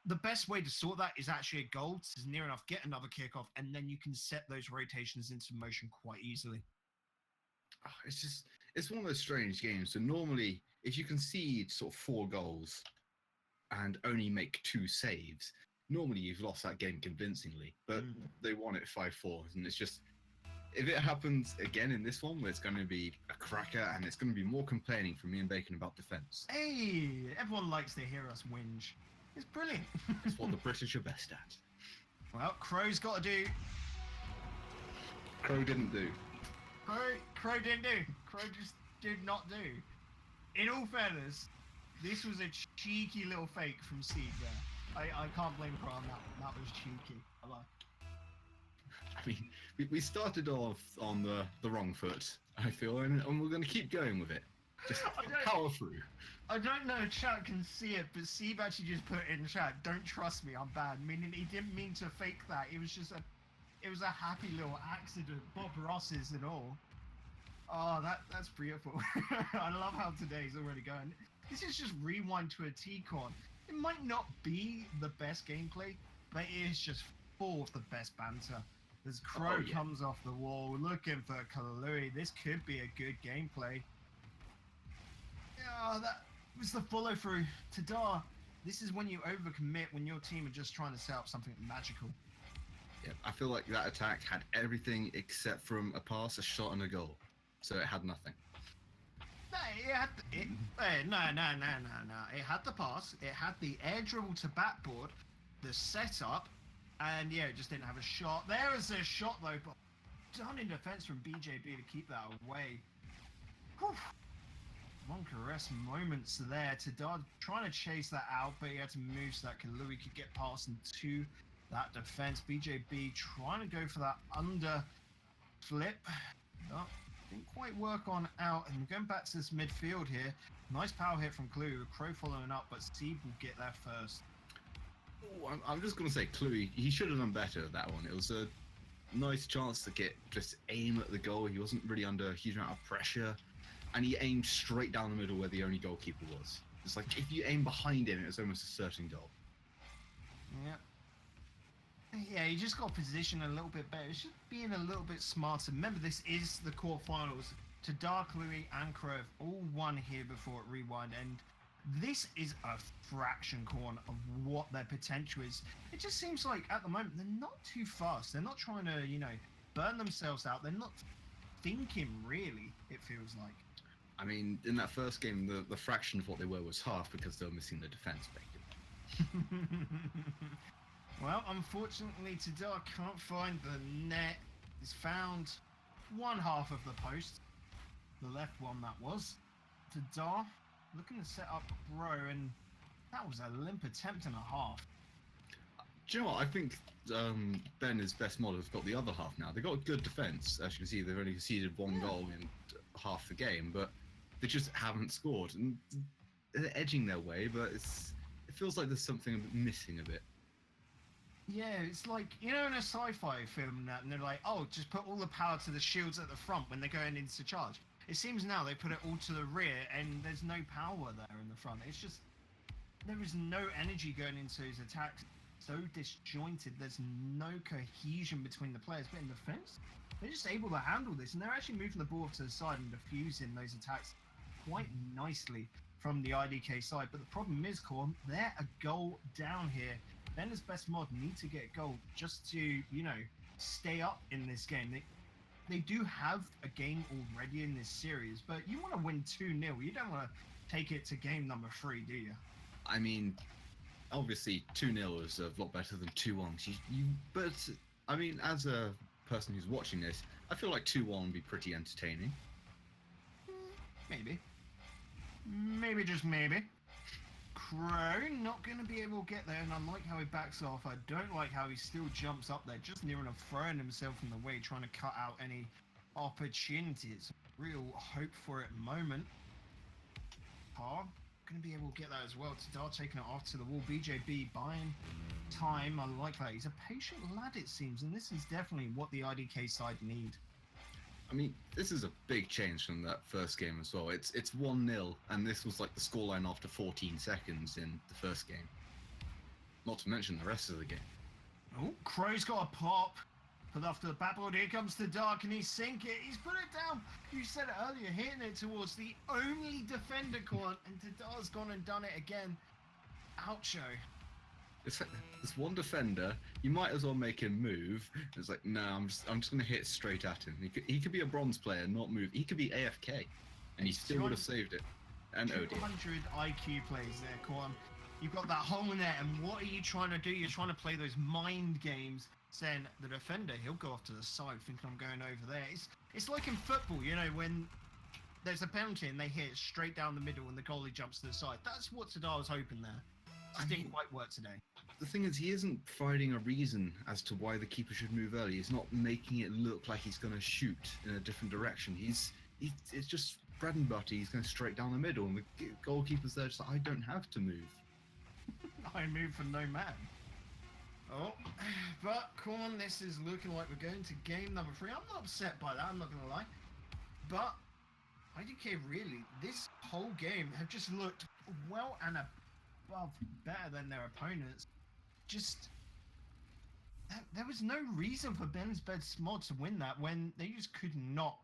the best way to sort that is actually a goal. It's near enough, get another kickoff, and then you can set those rotations into motion quite easily. It's one of those strange games. So normally, if you concede sort of 4 goals and only make 2 saves, normally you've lost that game convincingly. But they won it 5-4, and it's just, if it happens again in this one, where it's going to be a cracker and it's going to be more complaining from me and Bacon about defence. Hey, everyone likes to hear us whinge. It's brilliant. It's what the British are best at. Well, Crow's got to do. Crow didn't do. Crow didn't do. Crow just did not do. In all fairness, this was a cheeky little fake from Seed there. I can't blame Crow on that. That was cheeky. I like. I mean, we started off on the wrong foot, I feel, and we're going to keep going with it. Just power through. I don't know if chat can see it, but Steve actually just put in chat, don't trust me, I'm bad. Meaning he didn't mean to fake that. It was a happy little accident. Bob Ross's and all. Oh, that's beautiful. I love how today's already going. This is just rewind to a T-Con. It might not be the best gameplay, but it is just full of the best banter. As Crow comes off the wall, looking for Kalui. This could be a good gameplay. Yeah, that was the follow through. Tadar, this is when you overcommit, when your team are just trying to set up something magical. Yeah, I feel like that attack had everything except from a pass, a shot, and a goal. So it had nothing. No, no. It had the pass, it had the air dribble to backboard, the setup, and yeah, it just didn't have a shot. There is a shot though, but done in defense from BJB to keep that away. Whew. Moncaress moments there. Tadar trying to chase that out, but he had to move so that Kalui could get past into that defense. BJB trying to go for that under flip. No, didn't quite work on out. And going back to this midfield here. Nice power hit from Cluey with Crow following up, but Steve will get there first. Ooh, I'm just going to say Cluey, he should have done better at that one. It was a nice chance to get just aim at the goal. He wasn't really under a huge amount of pressure. And he aimed straight down the middle where the only goalkeeper was. It's like if you aim behind him, it was almost a certain goal. Yep. Yeah, you just got to position a little bit better. It's just being a little bit smarter. Remember, this is the quarterfinals. To Dark, Louis, and Crow have all won here before it rewind, and this is a fraction corn of what their potential is. It just seems like at the moment they're not too fast. They're not trying to, burn themselves out. They're not thinking really. It feels like. I mean, in that first game, the fraction of what they were was half because they were missing the defense basically. Well, unfortunately, Tadar can't find the net. He's found one half of the post, the left one that was. Tadar looking to set up Bro, and that was a limp attempt and a half. Do you know what? I think Ben, his best mod, has got the other half now. They've got a good defense. As you can see, they've only conceded one goal in half the game, but they just haven't scored. And they're edging their way, but it feels like there's something missing a bit. Yeah, it's like, in a sci-fi film and they're like, oh, just put all the power to the shields at the front when they're going into charge. It seems now they put it all to the rear and there's no power there in the front. It's just, there is no energy going into those attacks. So disjointed, there's no cohesion between the players. But in defense, they're just able to handle this, and they're actually moving the ball to the side and diffusing those attacks quite nicely from the IDK side. But the problem is, Corn, they're a goal down here. Bender's best mod need to get a goal just to, stay up in this game. They do have a game already in this series, but you want to win 2-0. You don't want to take it to game number 3, do you? I mean, obviously 2-0 is a lot better than 2-1. But I mean, as a person who's watching this, I feel like 2-1 would be pretty entertaining. Maybe just maybe. Crow not going to be able to get there, and I like how he backs off. I don't like how he still jumps up there, just near enough throwing himself in the way, trying to cut out any opportunities. Real hope for it moment. Tar going to be able to get that as well. Tadar taking it off to the wall. BJB buying time. I like that. He's a patient lad, it seems, and this is definitely what the IDK side need. I mean, this is a big change from that first game as well. It's 1-0, and this was like the scoreline after 14 seconds in the first game. Not to mention the rest of the game. Oh, Crow's got a pop. But after the backboard, here comes the Dark, and he's sink it. He's put it down. You said it earlier, hitting it towards the only defender corner, and Tadar's gone and done it again. Oucho. This one defender, you might as well make him move. It's like, no, I'm just going to hit straight at him. He could be a bronze player, not move. He could be AFK, and he still would have saved it. And oh dear. 200 IQ plays there, Quan. You've got that hole in there, and what are you trying to do? You're trying to play those mind games, saying the defender, he'll go off to the side, thinking I'm going over there. It's like in football, when there's a penalty and they hit it straight down the middle and the goalie jumps to the side. That's what Tadar was hoping there. It didn't quite work today. The thing is, he isn't providing a reason as to why the keeper should move early. He's not making it look like he's going to shoot in a different direction. It's just bread and butter. He's going straight down the middle, and the goalkeeper's there just like, I don't have to move. I move for no man. Oh, but Corn, this is looking like we're going to game number 3. I'm not upset by that, I'm not going to lie. But IDK really, this whole game have just looked well and above better than their opponents. Just, there was no reason for Ben's best mod to win that when they just could not,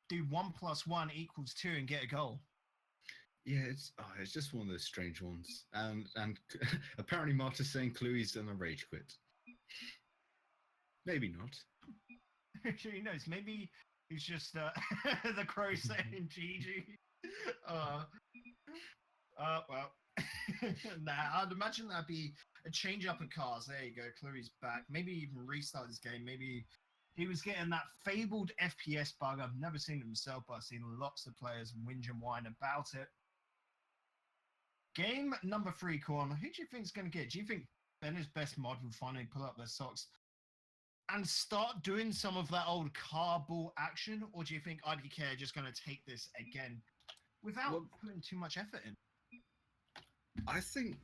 do 1 + 1 = 2 and get a goal. Yeah, it's just one of those strange ones. And apparently Marta's saying Chloe's done a rage quit. Maybe not. Who knows? Maybe he's just the Crow saying GG. Well. Nah, I'd imagine that'd be a change up of cars. There you go, Chloe's back. Maybe even restart this game. Maybe he was getting that fabled FPS bug. I've never seen it myself, but I've seen lots of players whinge and whine about it. Game number 3, Corn. Who do you think is going to get? Do you think Ben's best mod will finally pull up their socks and start doing some of that old car ball action? Or do you think IDK are just going to take this again without putting too much effort in? I think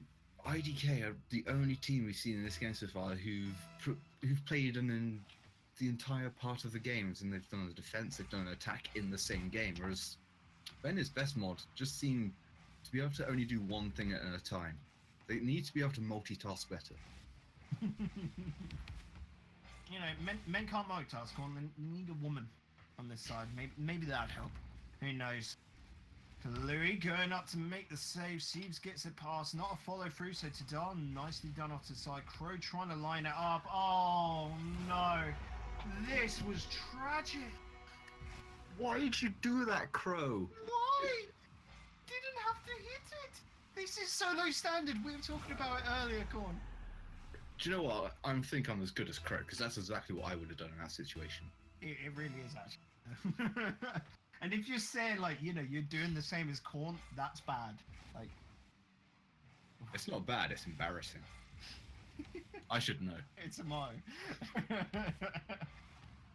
IDK are the only team we've seen in this game so far who've played in the entire part of the games, and they've done a defense, they've done an attack in the same game, whereas Ben's best mod just seemed to be able to only do one thing at a time. They need to be able to multitask better. You know, men can't multitask. Corn. They need a woman on this side. Maybe that'd help. Who knows? Louis going up to make the save. Siebes gets it past. Not a follow through. So Tadar nicely done off to the side. Crow trying to line it up. Oh no. This was tragic. Why did you do that, Crow? Why? Didn't have to hit it. This is so low standard. We were talking about it earlier, Corn. Do you know what? I think I'm as good as Crow, because that's exactly what I would have done in that situation. It really is actually. And if you're saying like, you know, you're doing the same as Corn, that's bad. Like, It's not bad, it's embarrassing. I should know. it's a mo.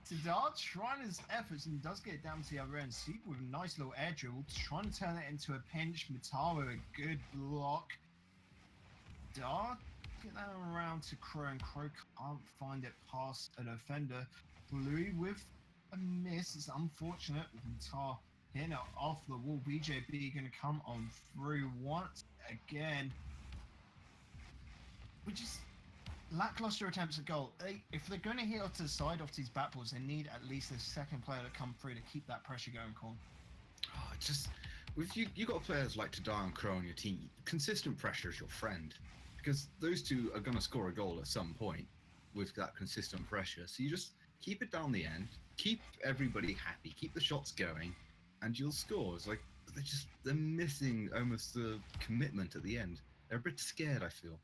Tadar trying his efforts and does get down to the other end. Sieb with a nice little air dribble, trying to turn it into a pinch. Mataro a good block. Tadar get that around to Crow, and Crow can't find it past an offender. Louis with a miss. It's unfortunate with Matar hitting it off the wall. BJB going to come on through once again. Which is lackluster attempts at goal. If they're going to hit off to the side off these back balls, they need at least a second player to come through to keep that pressure going, Corn. Oh, just with you got players like Tadar and Crow on your team. Consistent pressure is your friend, because those two are going to score a goal at some point with that consistent pressure. So you just keep it down the end, keep everybody happy, keep the shots going, and you'll score. It's like they're missing almost the commitment at the end. They're a bit scared, I feel.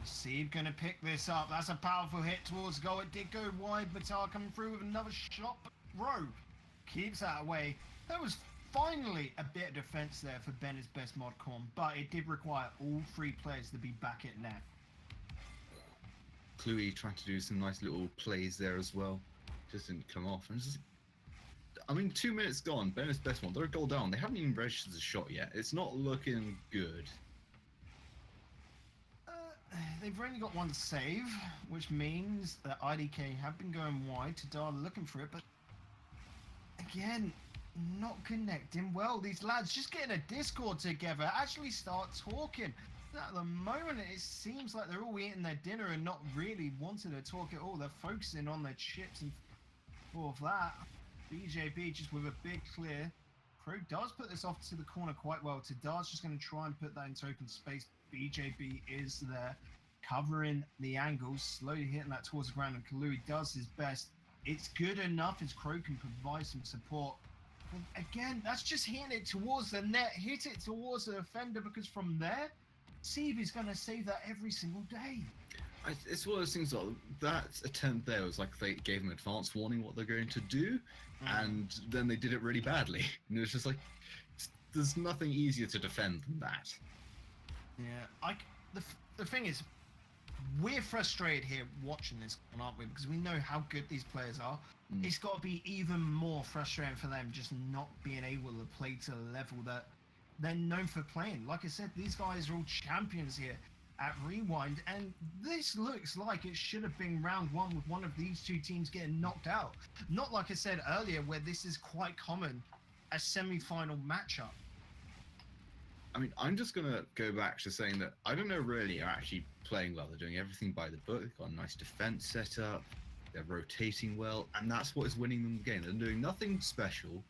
Sieb gonna pick this up. That's a powerful hit towards goal. It did go wide. Matar coming through with another shot. But Rowe keeps that away. There was finally a bit of defense there for Bennett's best mod, Corn, but it did require all three players to be back at net. Cluey trying to do some nice little plays there as well. Just didn't come off. And just, I mean, 2 minutes gone. Bennett's best one. They're a goal down. They haven't even registered a shot yet. It's not looking good. They've only got one save, which means that IDK have been going wide. Tadar looking for it, but again, not connecting well. These lads just getting a Discord together, actually start talking. At the moment, it seems like they're all eating their dinner and not really wanting to talk at all. They're focusing on their chips and all of that. BJB just with a big clear. Crow does put this off to the corner quite well. Tadar's just going to try and put that into open space. BJB is there, covering the angles, slowly hitting that towards the ground, and Kalui does his best. It's good enough as Crow can provide some support. But again, that's just hitting it towards the net, hit it towards the offender, because from there, Sieb is going to save that every single day. It's one of those things, like, that attempt there was like they gave them advance warning what they're going to do, and then they did it really badly. And it's just like, there's nothing easier to defend than that. Yeah, the thing is, we're frustrated here watching this, aren't we? Because we know how good these players are. It's got to be even more frustrating for them just not being able to play to the level that they're known for playing. Like I said, these guys are all champions here at Rewind, and this looks like it should have been round one with one of these two teams getting knocked out. Not like I said earlier, where this is quite common, a semi-final matchup. I mean, I'm just going to go back to saying that I don't know really are actually playing well. They're doing everything by the book. They've got a nice defense set up. They're rotating well, and that's what is winning them the game. They're doing nothing special.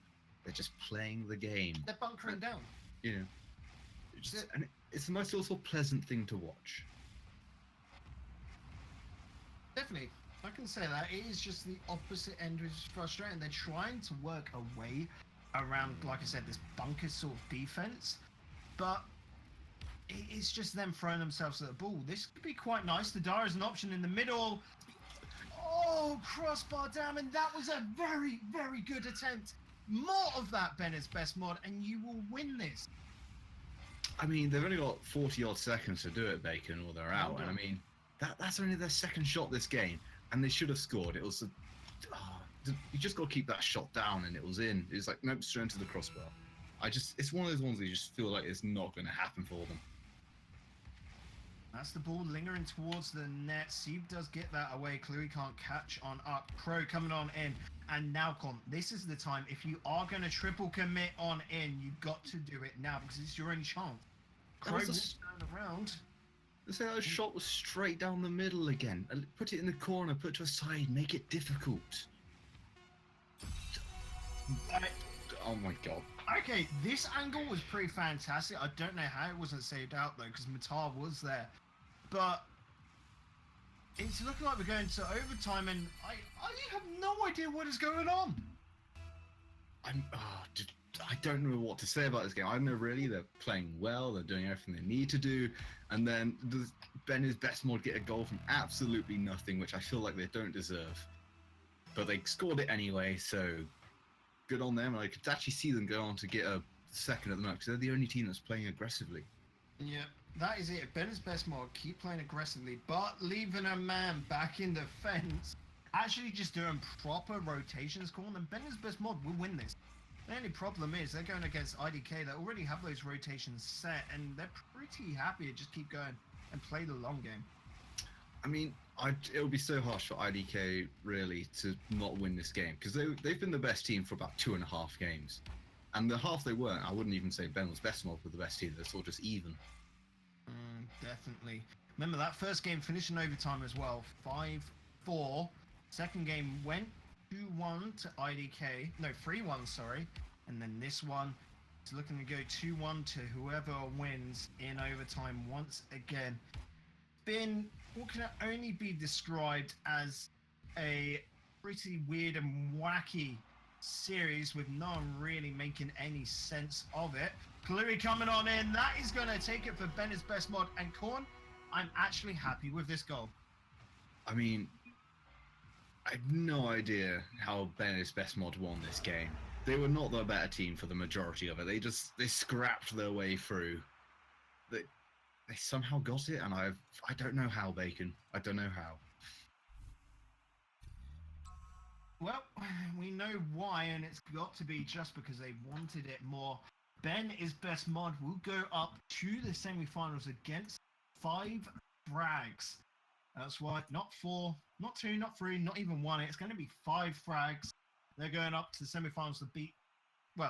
They're just playing the game. They're bunkering down. You know, and it's a nice little sort of pleasant thing to watch. Definitely. I can say that. It is just the opposite end, which is frustrating. They're trying to work a way around, like I said, this bunker sort of defense, but it's just them throwing themselves at the ball. This could be quite nice. The Dara is an option in the middle. Oh, crossbar down, and that was a very, very good attempt. More of that, Bennett's best mod, and you will win this. I mean, they've only got 40-odd seconds to do it, Bacon, or they're out. And I mean, that's only their second shot this game, and they should have scored. It was you just got to keep that shot down, and it was in. It was like, nope, straight into the crossbar. It's one of those ones that you just feel like it's not going to happen for them. That's the ball lingering towards the net. Sieb does get that away. Cluey can't catch on up. Crow coming on in. And now, Con, this is the time. If you are going to triple commit on in, you've got to do it now because it's your only chance. Crow will turn around. Say that shot was straight down the middle again. Put it in the corner, put it to a side, make it difficult. Oh my god. Okay, this angle was pretty fantastic. I don't know how it wasn't saved out though, because Matar was there. But it's looking like we're going to overtime, and I have no idea what is going on. I don't know what to say about this game. I don't know really. They're playing well. They're doing everything they need to do. And then Ben is best mod get a goal from absolutely nothing, which I feel like they don't deserve. But they scored it anyway, so good on them. I could actually see them go on to get a second at the moment, because they're the only team that's playing aggressively. Yeah, that is it. Ben's best mod, keep playing aggressively, but leaving a man back in the fence, actually just doing proper rotations, Corn, and Ben's best mod will win this. The only problem is they're going against IDK that already have those rotations set, and they're pretty happy to just keep going and play the long game. I mean, it would be so harsh for IDK, really, to not win this game, because they've been the best team for about 2.5 games. And the half they weren't, I wouldn't even say Ben was best mod with the best team. They're sort of just even. Definitely. Remember, that first game finished in overtime as well, 5-4. Second game went 2-1 to IDK. No, 3-1, sorry. And then this one is looking to go 2-1 to whoever wins in overtime once again. Been what can only be described as a pretty weird and wacky series with no one really making any sense of it. Cleary coming on in. That is going to take it for Ben's best mod. And Korn, I'm actually happy with this goal. I mean, I have no idea how Ben's best mod won this game. They were not the better team for the majority of it. They scrapped their way through. They somehow got it, and I don't know how, Bacon. I don't know how. Well, we know why, and it's got to be just because they wanted it more. Ben is best mod will go up to the semi-finals against 5 frags. That's right, not 4, not 2, not 3, not even 1. It's going to be 5 frags. They're going up to the semi-finals to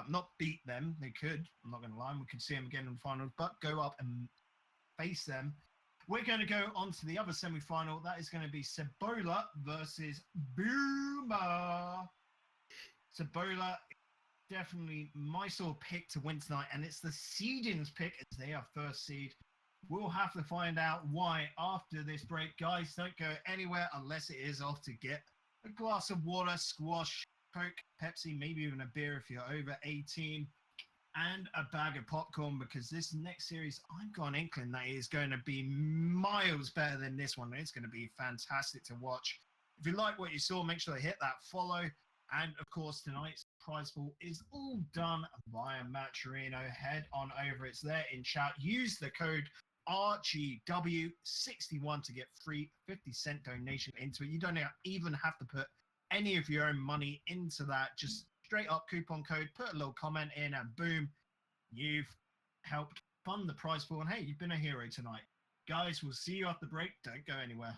not beat them. They could. I'm not going to lie. We could see them again in the finals, but go up and face them. We're going to go on to the other semi-final. That is going to be Cebola versus Boomer. Cebola, definitely my sort of pick to win tonight, and it's the seedings pick as they are first seed. We'll have to find out why after this break. Guys, don't go anywhere unless it is off to get a glass of water, squash, Coke, Pepsi, maybe even a beer if you're over 18. And a bag of popcorn, because this next series, I've got an inkling that is going to be miles better than this one. It's going to be fantastic to watch. If you like what you saw, make sure to hit that follow. And of course, tonight's prize pool is all done via Matcherino. Head on over. It's there in chat. Use the code RGW61 to get free 50-cent donation into it. You don't even have to put any of your own money into that. Just straight up coupon code, put a little comment in, and boom, you've helped fund the prize pool. And hey, you've been a hero tonight. Guys, we'll see you after the break. Don't go anywhere.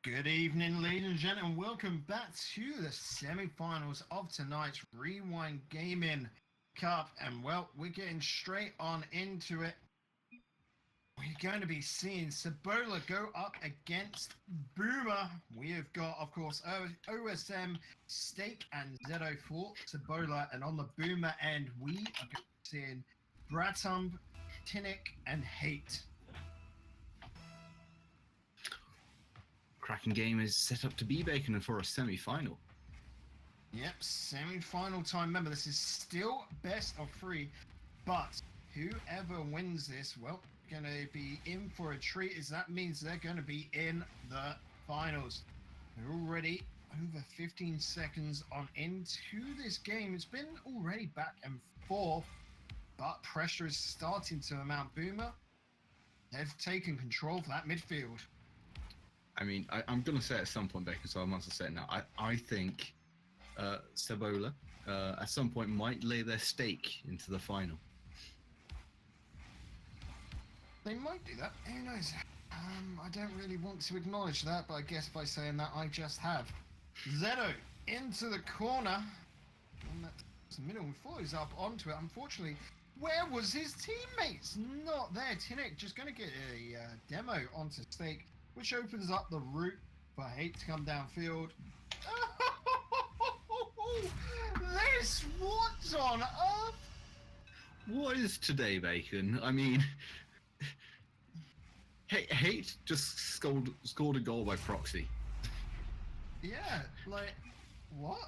Good evening, ladies and gentlemen. Welcome back to the semi-finals of tonight's Rewind Gaming Cup. And well, we're getting straight on into it. We're going to be seeing Sabola go up against Boomer. We have got, of course, OSM, Steak, and Zedo for Sabola. And on the Boomer end, we are going to be seeing Bratumb, Tinnick, and Hate. Cracking game is set up to be Bacon for a semi-final. Yep, semi-final time. Remember, this is still best of 3, but whoever wins this, well, going to be in for a treat, as that means they're going to be in the finals. We're already over 15 seconds on into this game. It's been already back and forth, but pressure is starting to mount. Boomer, they've taken control for that midfield. I mean, I'm going to say it at some point, Bacon, so I must say it now. I think Sabola at some point might lay their stake into the final. They might do that. Who knows? I don't really want to acknowledge that, but I guess by saying that, I just have. Zedo into the corner. And that's the middle and follows up onto it. Unfortunately, where was his teammates? Not there. Tinnick just going to get a demo onto Steak, which opens up the route for Hate to come downfield. This, what on earth? What is today, Bacon? I mean, Hate just scored a goal by proxy. Yeah, like, what?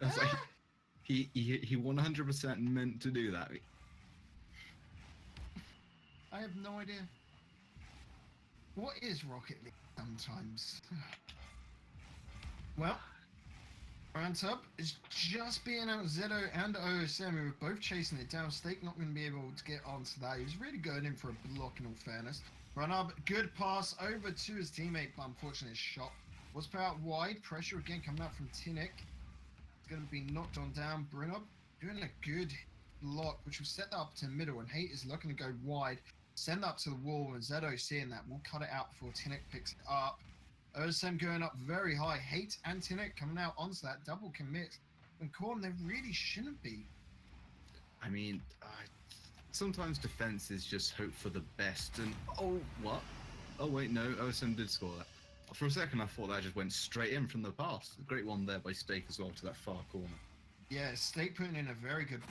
It's like, he 100% meant to do that. I have no idea. What is Rocket League sometimes? Well, Brantub is just being out. Zedo and OSM, who are both chasing it down. Steak not going to be able to get onto that. He was really going in for a block, in all fairness. Brantub, good pass over to his teammate, but unfortunately his shot was put out wide. Pressure again coming out from Tinnick. It's going to be knocked on down. Brantub doing a good block, which will set that up to the middle, and Hate is looking to go wide. Send that up to the wall, and Zedo seeing that will cut it out before Tinnick picks it up. OSM going up very high. Hate and Tinnick coming out onto that double commit. And Korn, they really shouldn't be. I mean, sometimes defense is just hope for the best. And oh, what? Oh wait, no, OSM did score that. For a second, I thought that just went straight in from the pass. A great one there by Steak as well to that far corner. Yeah, Steak putting in a very good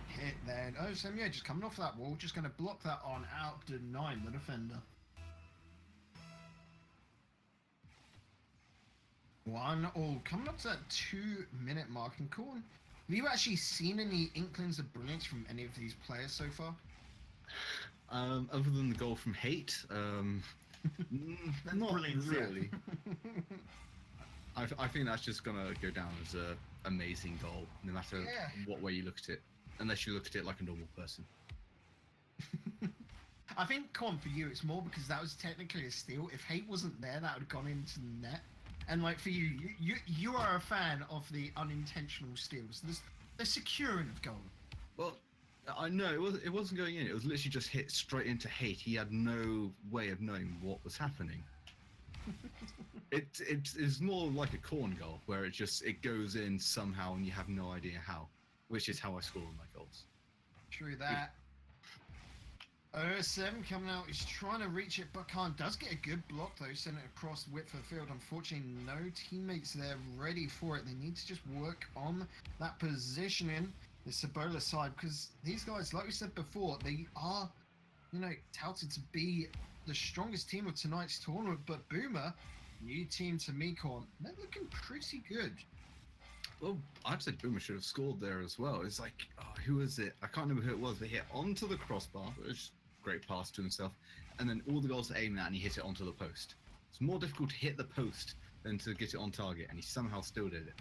hit there. And OSM, yeah, just coming off that wall, just going to block that on out, denying the defender. 1-1, coming up to that 2-minute mark. And Korn, have you actually seen any inklings of brilliance from any of these players so far? Other than the goal from Hate, not brilliance, really. I think that's just gonna go down as a amazing goal, no matter what way you look at it, unless you look at it like a normal person. I think, Con, for you, it's more because that was technically a steal. If Hate wasn't there, that would have gone into the net. And like for you, you are a fan of the unintentional steals, the securing of goal. Well, I know it wasn't going in. It was literally just hit straight into hate. He had no way of knowing what was happening. It's more like a corn goal where it goes in somehow and you have no idea how, which is how I score all my goals. True that. OSM coming out, he's trying to reach it, but can't. Does get a good block though, sent it across the width of the field. Unfortunately, no teammates there ready for it. They need to just work on that positioning, the Cibola side, because these guys, like we said before, they are, touted to be the strongest team of tonight's tournament. But Boomer, new team to Mekon, they're looking pretty good. Well, I'd say Boomer should have scored there as well. It's like, who was it? I can't remember who it was, but he hit onto the crossbar, which great pass to himself, and then all the goals are aiming at, and he hit it onto the post. It's more difficult to hit the post than to get it on target, and he somehow still did it.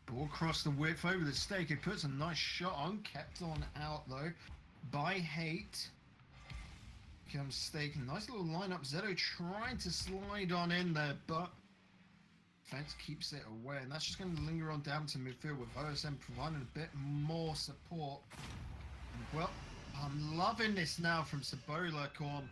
Ball across the width over the stake. He puts a nice shot on, kept on out though by Hate. Comes Stake, nice little lineup. Zeto trying to slide on in there, but Fence keeps it away, and that's just going to linger on down to midfield with OSM providing a bit more support. And well, I'm loving this now from Cibola Corn.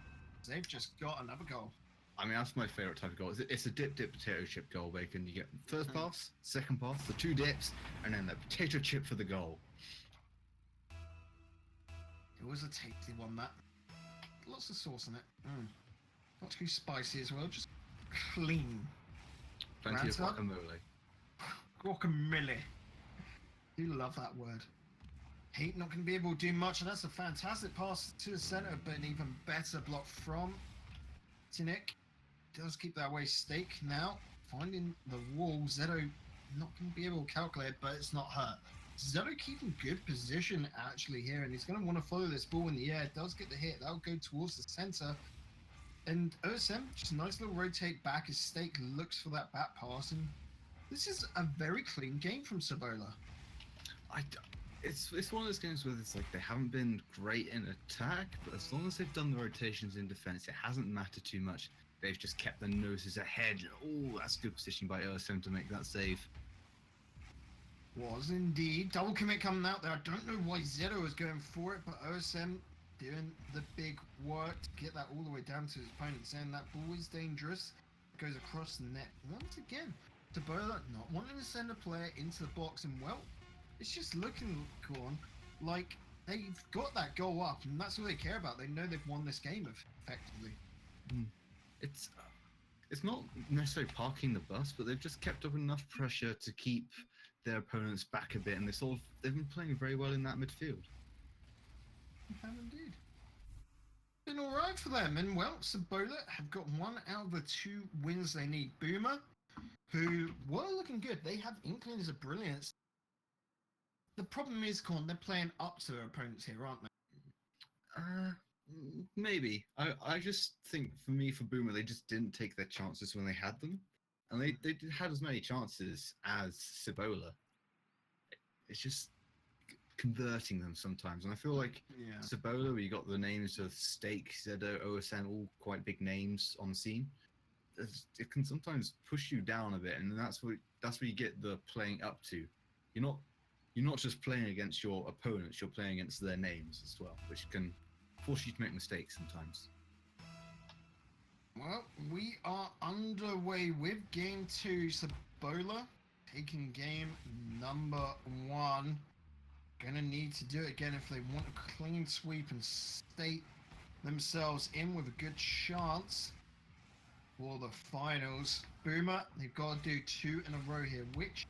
They've just got another goal. I mean, that's my favourite type of goal. It's a dip potato chip goal where you get first pass, second pass, the two dips, and then the potato chip for the goal. It was a tasty one, that. Lots of sauce in it. Not too spicy as well, just clean. Plenty of guacamole. Guacamole. Do love that word. Hate not going to be able to do much, and that's a fantastic pass to the centre, but an even better block from Tinik. Does keep that away. Stake now finding the wall. Zeto not going to be able to calculate, but it's not hurt. Zeto keeping good position actually here, and he's going to want to follow this ball in the air. Does get the hit. That'll go towards the centre. And OSM, just a nice little rotate back as Stake looks for that back pass. And this is a very clean game from Cibola. It's one of those games where it's like they haven't been great in attack, but as long as they've done the rotations in defense, it hasn't mattered too much. They've just kept their noses ahead. Oh, that's good positioning by OSM to make that save. Was indeed. Double commit coming out there. I don't know why Zeto was going for it, but OSM doing the big work to get that all the way down to his opponent, saying that ball is dangerous. Goes across the net once again. Cibola not wanting to send a player into the box, and well, it's just looking like they've got that goal up, and that's all they care about. They know they've won this game effectively. It's not necessarily parking the bus, but they've just kept up enough pressure to keep their opponents back a bit, and they've been playing very well in that midfield. Have indeed. Been alright for them, and well, Cibola have got one out of the two wins they need. Boomer, who were looking good, they have inklings of brilliance. The problem is, Corn, they're playing up to their opponents here, aren't they? Maybe. I just think for Boomer, they just didn't take their chances when they had them. And they had as many chances as Cibola. It's just converting them sometimes. And I feel like Cibola, where you got the names of Stake, Zedo, OSM, all quite big names on the scene, it can sometimes push you down a bit. And that's where you get the playing up to. You're not just playing against your opponents, you're playing against their names as well, which can force you to make mistakes sometimes. Well, we are underway with game 2. Cibola taking game number 1. Gonna need to do it again if they want a clean sweep and state themselves in with a good chance for the finals. Boomer, they've got to do 2 in a row here, which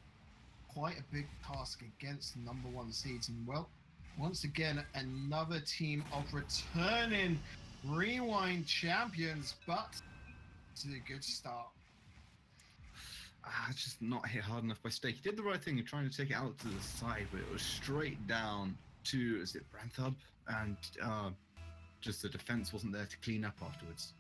quite a big task against the number 1 seeds. And well, once again, another team of returning Rewind champions, but it's a good start. It's just not hit hard enough by Stake. He did the right thing in trying to take it out to the side, but it was straight down to, is it Branthub? And just the defense wasn't there to clean up afterwards.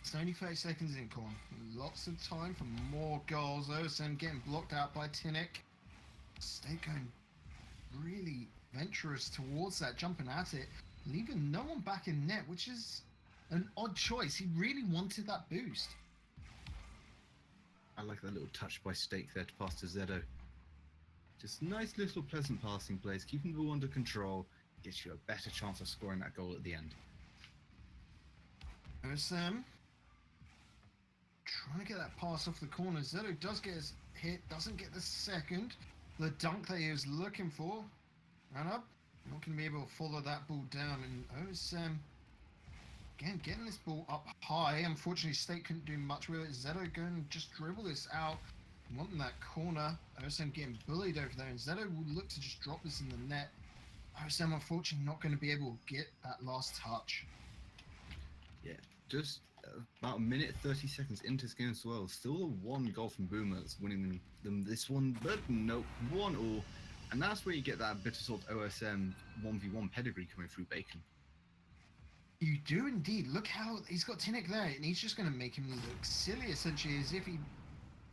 It's only 30 seconds in, Corn. Lots of time for more goals. OSM getting blocked out by Tinik. Stake going really venturous towards that, jumping at it, leaving no one back in net, which is an odd choice. He really wanted that boost. I like that little touch by Stake there to pass to Zedo. Just nice little pleasant passing plays, keeping the ball under control, gets you a better chance of scoring that goal at the end. OSM trying to get that pass off the corner. Zedo does get his hit, doesn't get the second. The dunk that he was looking for. Ran up, not going to be able to follow that ball down. And OSM, again, getting this ball up high. Unfortunately, State couldn't do much with it. Zedo going to just dribble this out. Wanting that corner. OSM getting bullied over there. And Zedo will look to just drop this in the net. OSM, unfortunately, not going to be able to get that last touch. Yeah, just about a minute 30 seconds into this game as well. Still a one goal from Boomer that's winning them this one, but nope, 1-1. And that's where you get that bit of sort of OSM 1v1 pedigree coming through Bacon. You do indeed. Look how he's got Tinnick there, and he's just going to make him look silly, essentially, as if he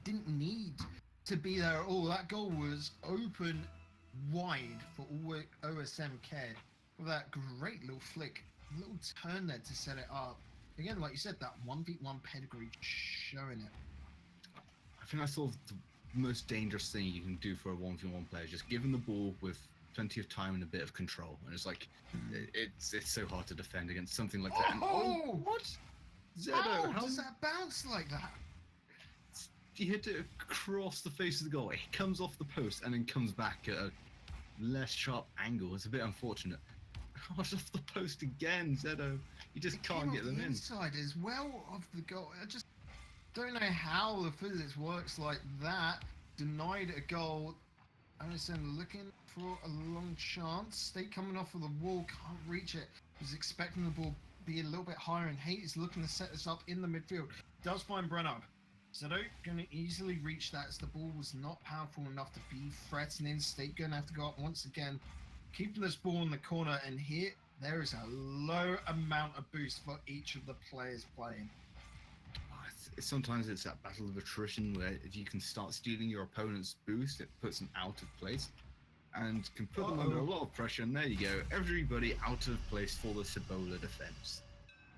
didn't need to be there at all. That goal was open wide for all OSM cared. With that great little flick, little turn there to set it up. Again, like you said, that 1v1 pedigree showing it. I think that's sort of the most dangerous thing you can do for a 1v1 player, just give him the ball with plenty of time and a bit of control. And it's like, it's so hard to defend against something like that. And, what? Zedo, how does that bounce like that? He hit it across the face of the goal. It comes off the post and then comes back at a less sharp angle. It's a bit unfortunate. Off the post again, Zedo. You just can't get them in. Inside as well of the goal. I just don't know how the physics works like that. Denied a goal. Anderson looking for a long chance. State coming off of the wall, can't reach it. Was expecting the ball to be a little bit higher, and Haight is looking to set this up in the midfield. Does find Brenner. Zedo going to easily reach that as the ball was not powerful enough to be threatening. State going to have to go up once again. Keeping this ball in the corner, and here there is a low amount of boost for each of the players playing. Sometimes it's that battle of attrition where if you can start stealing your opponent's boost, it puts them out of place and can put them under a lot of pressure. And there you go, everybody out of place for the Cibola defense.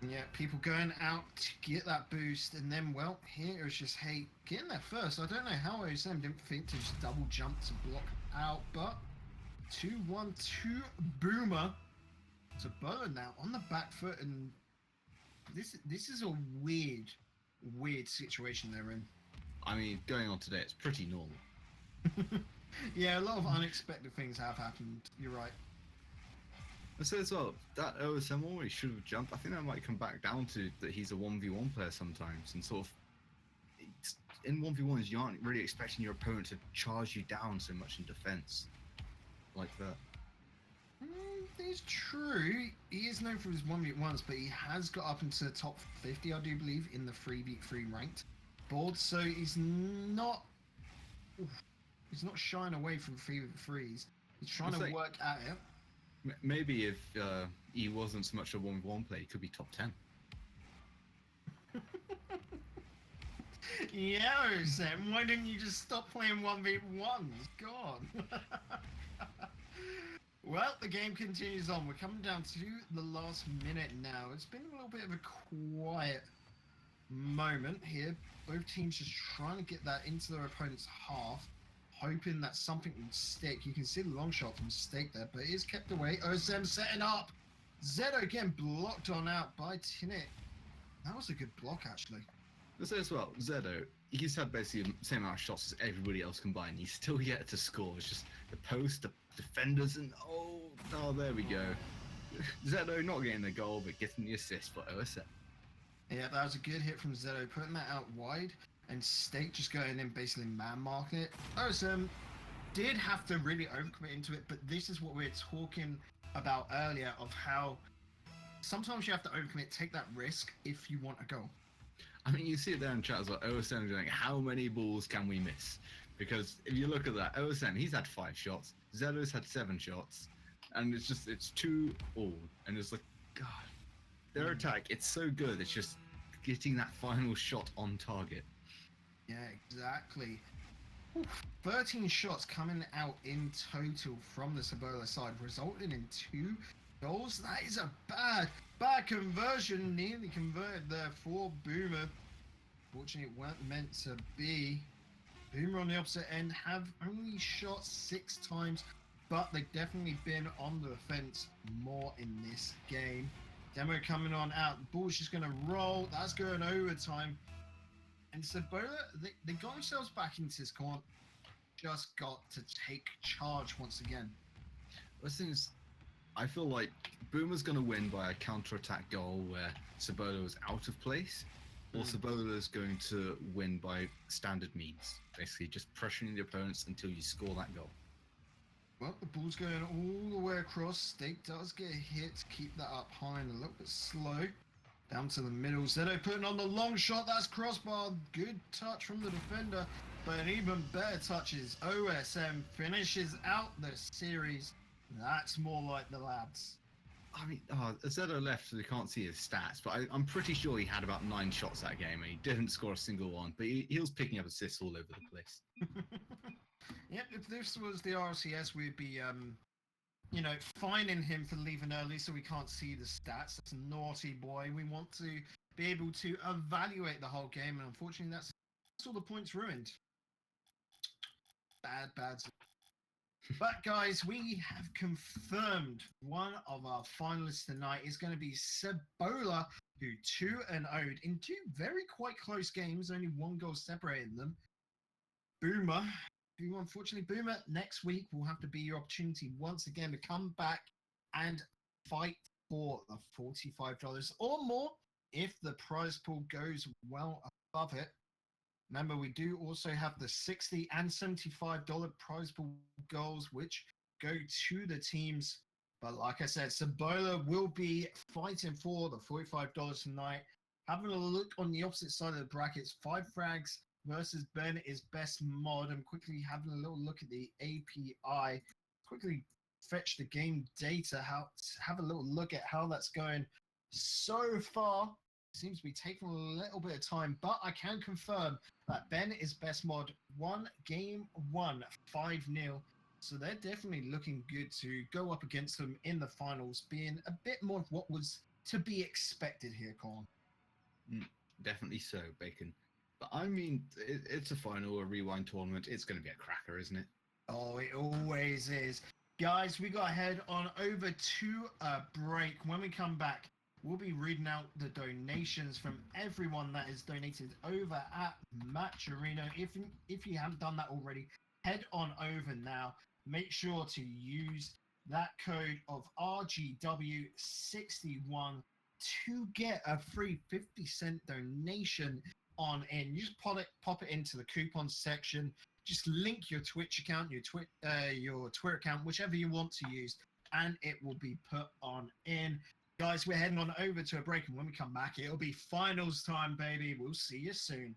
Yeah, people going out to get that boost, and then, well, here it's just Haight getting there first. I don't know how OSM didn't think to just double jump to block out, but 2-1 to Boomer. Cibola now on the back foot, and this is a weird situation they're in. I mean, going on today, it's pretty normal. Yeah, a lot of unexpected things have happened. You're right. I say as well, that OSM always should have jumped. I think that might come back down to that he's a 1v1 player sometimes, and sort of in 1v1s you aren't really expecting your opponent to charge you down so much in defense like that. It's true. He is known for his 1v1s, but he has got up into the top 50, I do believe, in the 3v3 ranked board. So he's not shying away from 3v3s. He's trying to work at it. Maybe if he wasn't so much a 1v1 player, he could be top 10. Yeah, Sam, why didn't you just stop playing 1v1s? God. Well, the game continues on. We're coming down to the last minute now. It's been a little bit of a quiet moment here. Both teams just trying to get that into their opponent's half, hoping that something will stick. You can see the long shot from Stake there, but it is kept away. OSM setting up. Zedo again blocked on out by Tinnick. That was a good block, actually. Let's say as well, Zedo, he's had basically the same amount of shots as everybody else combined. He's still yet to score. It's just the post, the defenders, and oh, there we go. Zedo not getting the goal, but getting the assist for OSM. Yeah, that was a good hit from Zedo, putting that out wide, and State just going in, basically man-marking it. OSM did have to really overcommit into it, but this is what we were talking about earlier, of how sometimes you have to overcommit, take that risk if you want a goal. I mean, you see it there in chat as well. OSM going, how many balls can we miss? Because if you look at that, OSM, he's had 5 shots. Zedo's had 7 shots. And it's 2-2. And it's like, God, their attack, it's so good. It's just getting that final shot on target. Yeah, exactly. 13 shots coming out in total from the Cibola side, resulting in 2 goals. That is a bad conversion. Nearly converted there for Boomer. Unfortunately, it weren't meant to be. Boomer on the opposite end have only shot 6 times, but they've definitely been on the offense more in this game. Demo coming on out. The ball's just going to roll. That's going overtime. And Sabola, they got themselves back into this corner. Just got to take charge once again. The thing is, I feel like Boomer's going to win by a counter-attack goal where Sabola was out of place, or Sabola is going to win by standard means, basically just pressuring the opponents until you score that goal. Well, the ball's going all the way across. Stake does get a hit. Keep that up high and a little bit slow. Down to the middle. Zedo putting on the long shot. That's crossbar. Good touch from the defender. But an even better touch is OSM finishes out the series. That's more like the lads. I mean, Zedo left, so we can't see his stats, but I'm pretty sure he had about 9 shots that game, and he didn't score a single one, but he was picking up assists all over the place. Yep, if this was the RCS, we'd be, fining him for leaving early so we can't see the stats. That's a naughty boy. We want to be able to evaluate the whole game, and unfortunately that's all the points ruined. Bad. But guys, we have confirmed one of our finalists tonight is going to be Sabola, who 2-0'd in 2 very quite close games, only 1 goal separating them. Boomer, who unfortunately, Boomer, next week will have to be your opportunity once again to come back and fight for the $45 or more if the prize pool goes well above it. Remember, we do also have the $60 and $75 prize pool goals, which go to the teams. But like I said, Sabola will be fighting for the $45 tonight. Having a look on the opposite side of the brackets, 5 frags versus Ben is best mod. I'm quickly having a little look at the API. Quickly fetch the game data. Have a little look at how that's going so far. Seems to be taking a little bit of time, but I can confirm that Ben is best mod 1 game 1 5-0. So they're definitely looking good to go up against them in the finals, being a bit more of what was to be expected here, Colin. Definitely so, Bacon. But I mean, it's a final, a rewind tournament. It's going to be a cracker, isn't it? Oh, it always is. Guys, we got to head on over to a break. When we come back, we'll be reading out the donations from everyone that is donated over at Match Arena. If you haven't done that already, head on over now. Make sure to use that code of RGW61 to get a free 50-cent donation on in. You just pop it into the coupon section. Just link your Twitch account, your Twitter account, whichever you want to use, and it will be put on in. Guys, we're heading on over to a break, and when we come back, it'll be finals time, baby. We'll see you soon.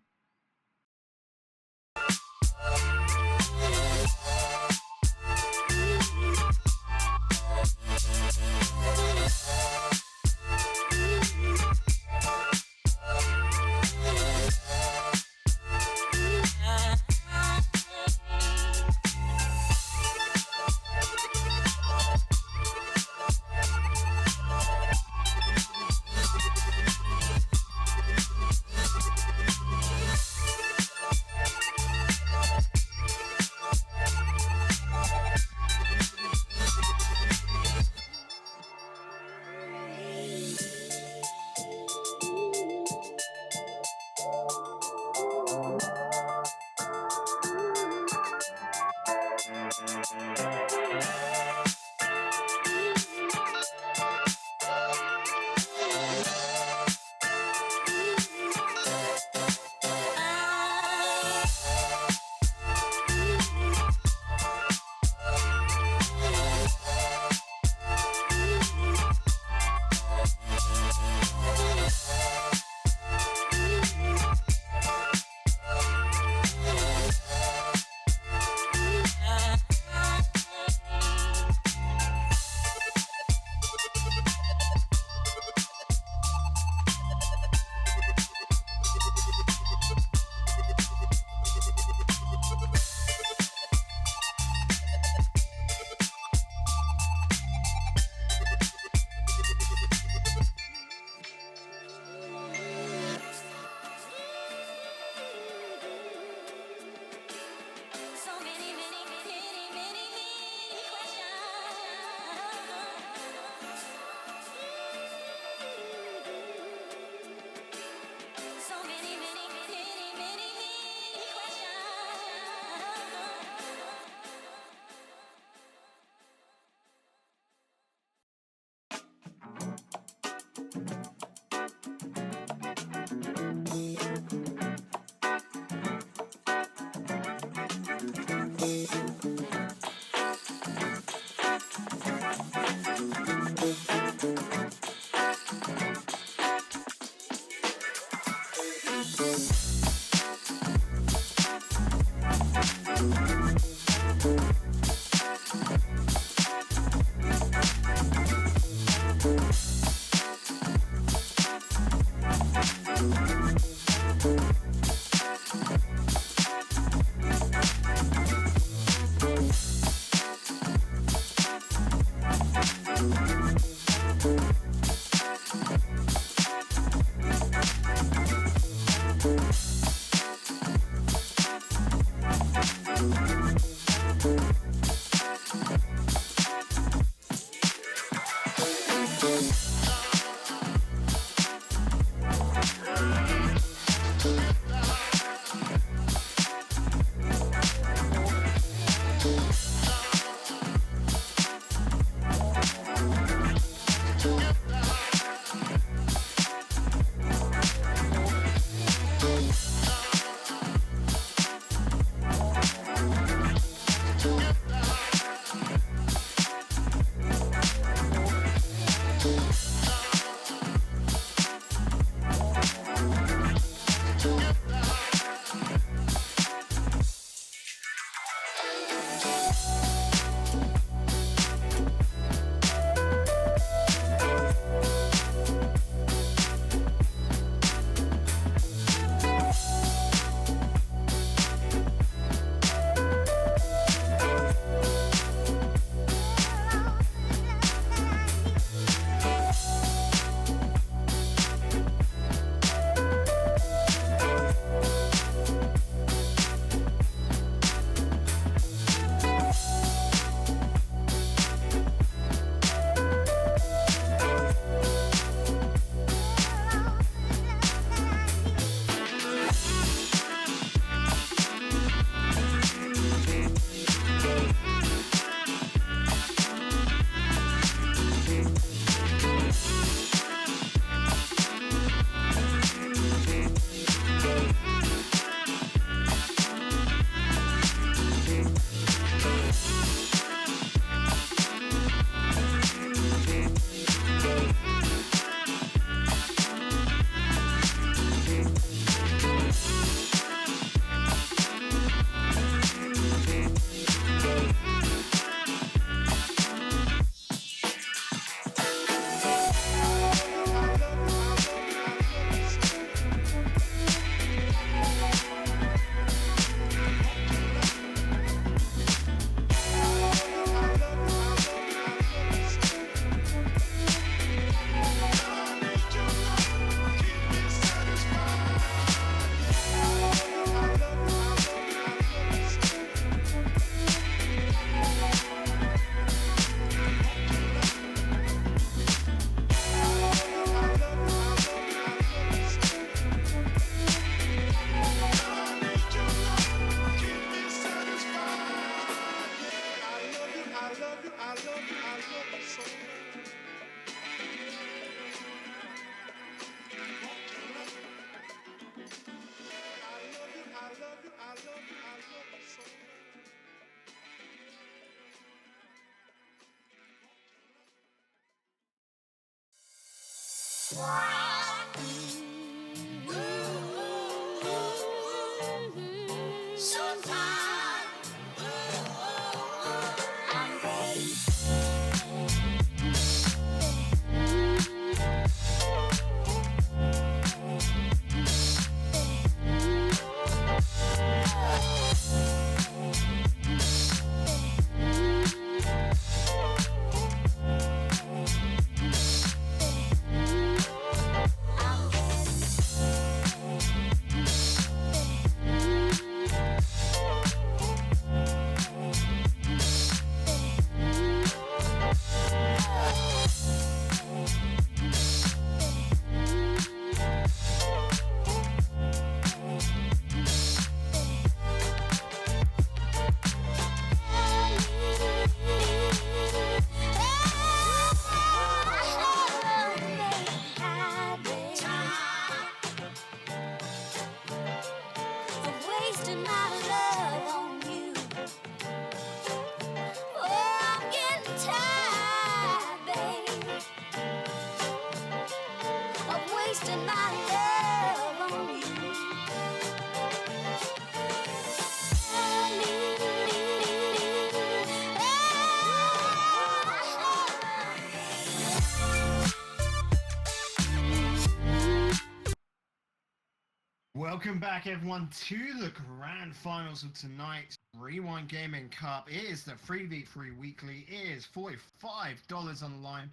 Welcome back, everyone, to the grand finals of tonight's Rewind Gaming Cup. It is the 3v3 weekly. It is $45 on the line,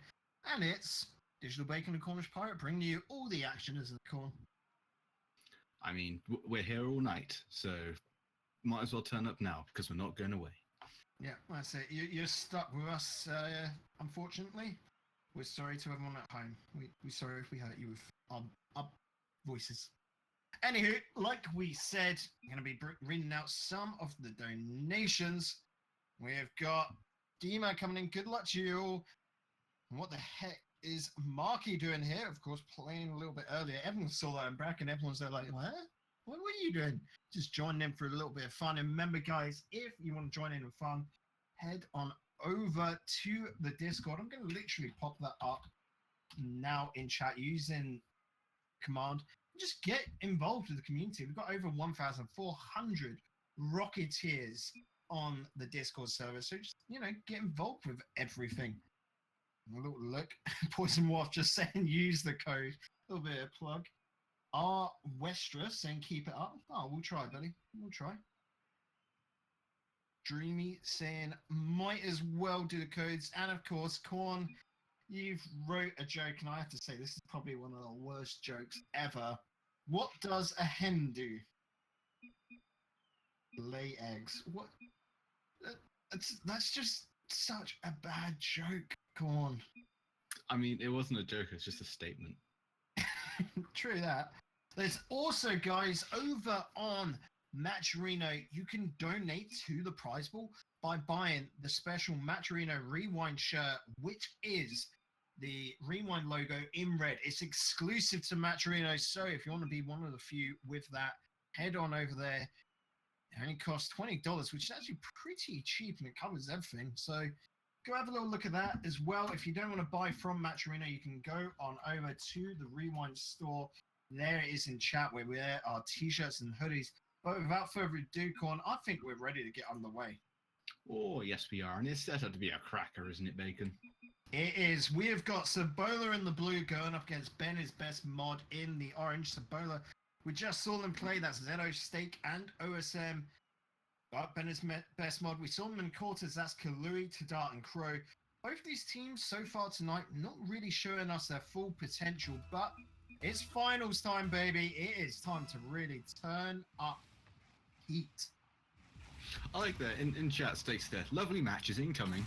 and it's Digital Bacon and Cornish Pirate bringing you all the action as a corn. I mean, we're here all night, so might as well turn up now because we're not going away. Yeah, that's it. You're stuck with us, unfortunately. We're sorry to everyone at home. We're sorry if we hurt you with our voices. Anywho, like we said, I'm going to be reading out some of the donations. We've got Dima coming in. Good luck to you all. And what the heck is Marky doing here? Of course, playing a little bit earlier. Everyone saw that in bracket. Everyone's there like, what? What were you doing? Just joining in for a little bit of fun. And remember, guys, if you want to join in with fun, head on over to the Discord. I'm going to literally pop that up now in chat using command. Just get involved with the community. We've got over 1,400 Rocketeers on the Discord server. So just, get involved with everything. A little look. Poison Wolf just saying use the code. A little bit of plug. R Westra saying keep it up. Oh, we'll try, buddy. We'll try. Dreamy saying might as well do the codes. And of course, Corn, you've wrote a joke, and I have to say this is probably one of the worst jokes ever. What does a hen do? Lay eggs. What? That's just such a bad joke, Corn. I mean, it wasn't a joke, it's just a statement. True that. There's also, guys, over on Matcherino, you can donate to the prize pool by buying the special Matcherino Rewind shirt, which is the Rewind logo in red. It's exclusive to Matcherino, so if you want to be one of the few with that, head on over there. It only costs $20, which is actually pretty cheap, and it covers everything. So go have a little look at that as well. If you don't want to buy from Matcherino, you can go on over to the Rewind store. There it is in chat where there are t-shirts and hoodies. But without further ado, Corn, I think we're ready to get underway. Oh, yes, we are. And it's set up to be a cracker, isn't it, Bacon? It is. We have got Sabola in the blue going up against Ben, his best mod in the orange. Sabola, we just saw them play. That's Zedo, Steak, and OSM. But Ben is best mod. We saw them in quarters. That's Kalui, Tadart, and Crow. Both these teams so far tonight not really showing us their full potential, but it's finals time, baby. It is time to really turn up heat. I like that. In chat, Steak's there. Lovely matches incoming.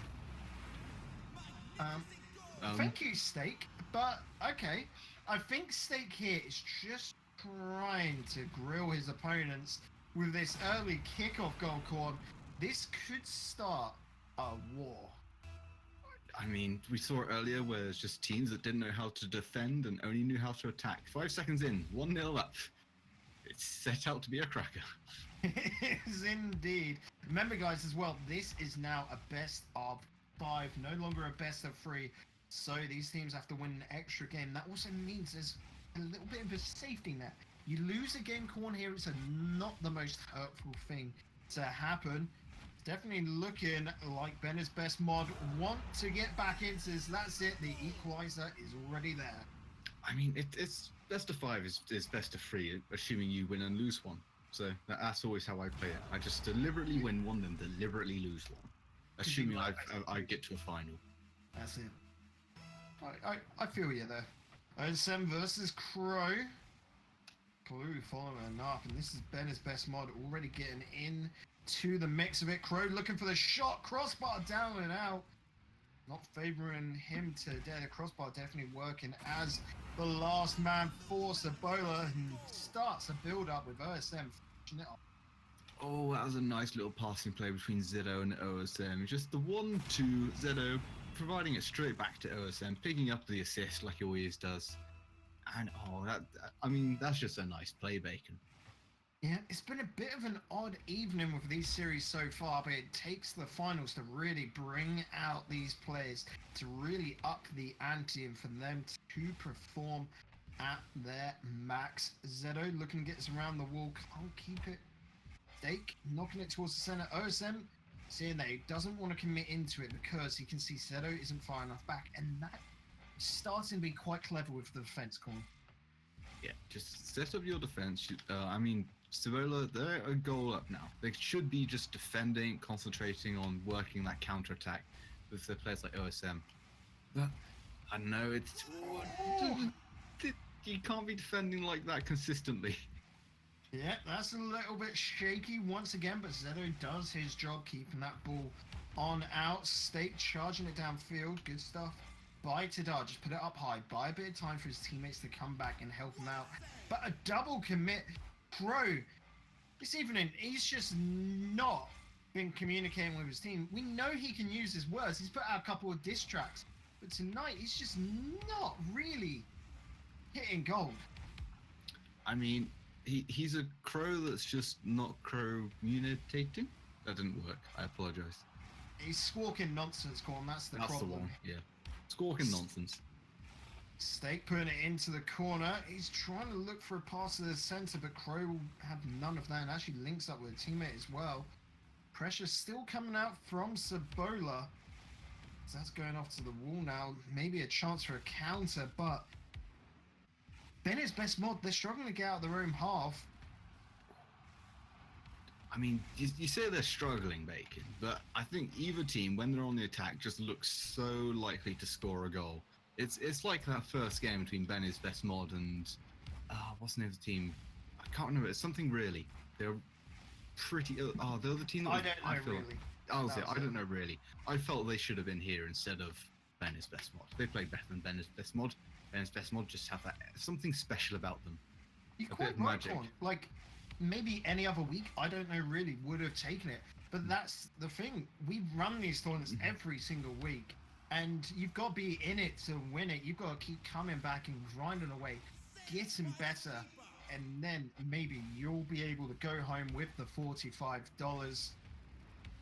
Thank you, Steak. But, okay, I think Steak here is just trying to grill his opponents with this early kickoff goal, Corn. This could start a war. I mean, we saw it earlier where it's just teams that didn't know how to defend and only knew how to attack. 5 seconds in, 1-0 up. It's set out to be a cracker. It is indeed. Remember, guys, as well, this is now a best of 5, no longer a best of 3. So these teams have to win an extra game. That also means there's a little bit of a safety net. You lose a game, Corn, here, it's not the most hurtful thing to happen. It's definitely looking like Ben is best mod want to get back into this. That's it. The equalizer is already there. I mean, it's best of 5 is best of 3, assuming you win and lose one. So that's always how I play it. I just deliberately win one, then deliberately lose one, assuming I get to a final. That's it. I feel you there. OSM versus Crow. Clue following up, and this is Ben's best mod already getting in to the mix of it. Crow looking for the shot, crossbar down and out. Not favoring him today. The crossbar definitely working as the last man for Sabola, and starts a build up with OSM finishing it off. Oh, that was a nice little passing play between Zedo and OSM. Just the 1-2, Zedo providing it straight back to OSM, picking up the assist like he always does. And that's just a nice play, Bacon. Yeah, it's been a bit of an odd evening with these series so far, but it takes the finals to really bring out these players, to really up the ante and for them to perform at their max. Zedo looking to get us around the wall. Can't keep it. Steak knocking it towards the center. OSM seeing that he doesn't want to commit into it because he can see Zedo isn't far enough back, and that is starting to be quite clever with the defense, Corn. Yeah, just set up your defense. I mean, Cibola, they're a goal up now. They should be just defending, concentrating on working that counter attack with their players like OSM. But I know it's you can't be defending like that consistently. Yeah, that's a little bit shaky once again, but Zedo does his job keeping that ball on out. Stake charging it downfield. Good stuff. By Tadar, just put it up high. Buy a bit of time for his teammates to come back and help him out. But a double commit. Crow, this evening, he's just not been communicating with his team. We know he can use his words. He's put out a couple of diss tracks. But tonight, he's just not really hitting gold. I mean, he's a crow that's just not crow-communicating. That didn't work. I apologize. He's squawking nonsense, Corn. That's the That's problem. the one, yeah. Squawking nonsense. Stake putting it into the corner. He's trying to look for a pass to the center, but Crow will have none of that and actually links up with a teammate as well. Pressure still coming out from Cibola. So that's going off to the wall now. Maybe a chance for a counter, but Bennett's best mod, they're struggling to get out of their own half. I mean, you say they're struggling, Bacon, but I think either team, when they're on the attack, just looks so likely to score a goal. It's like that first game between Benny's best mod and what's the name of the team? I can't remember. It's something really. They're pretty. The other team. That I don't know really. I don't know really. I felt they should have been here instead of Benny's best mod. They played better than Benny's best mod. Benny's best mod just have that something special about them. You're A quite bit of right, magic. Corn. Like, maybe any other week, I don't know really, would have taken it. But that's the thing. We run these tournaments every single week. And you've got to be in it to win it. You've got to keep coming back and grinding away, getting better, and then maybe you'll be able to go home with the $45.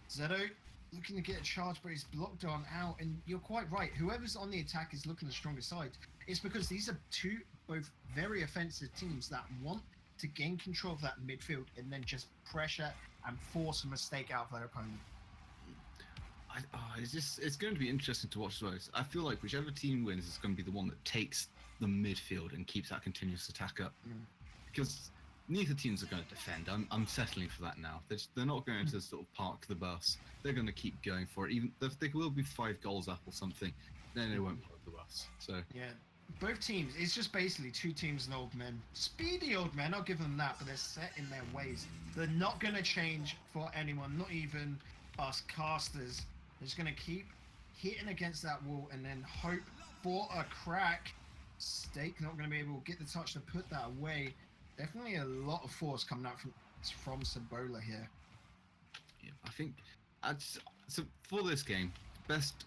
Zedo looking to get a charge, but he's blocked on out. And you're quite right. Whoever's on the attack is looking the stronger side. It's because these are two both very offensive teams that want to gain control of that midfield and then just pressure and force a mistake out of their opponent. It's going to be interesting to watch those. I feel like whichever team wins is going to be the one that takes the midfield and keeps that continuous attack up. Because neither teams are going to defend. I'm settling for that now. They're not going to sort of park the bus. They're going to keep going for it. Even if they will be 5 goals up or something, then they won't park the bus. So yeah, both teams. It's just basically two teams and old men. Speedy old men. I'll give them that, but they're set in their ways. They're not going to change for anyone. Not even us casters. They're just going to keep hitting against that wall and then hope for a crack. Stake not going to be able to get the touch to put that away. Definitely a lot of force coming out from Cibola here. yeah, I think so for this game, best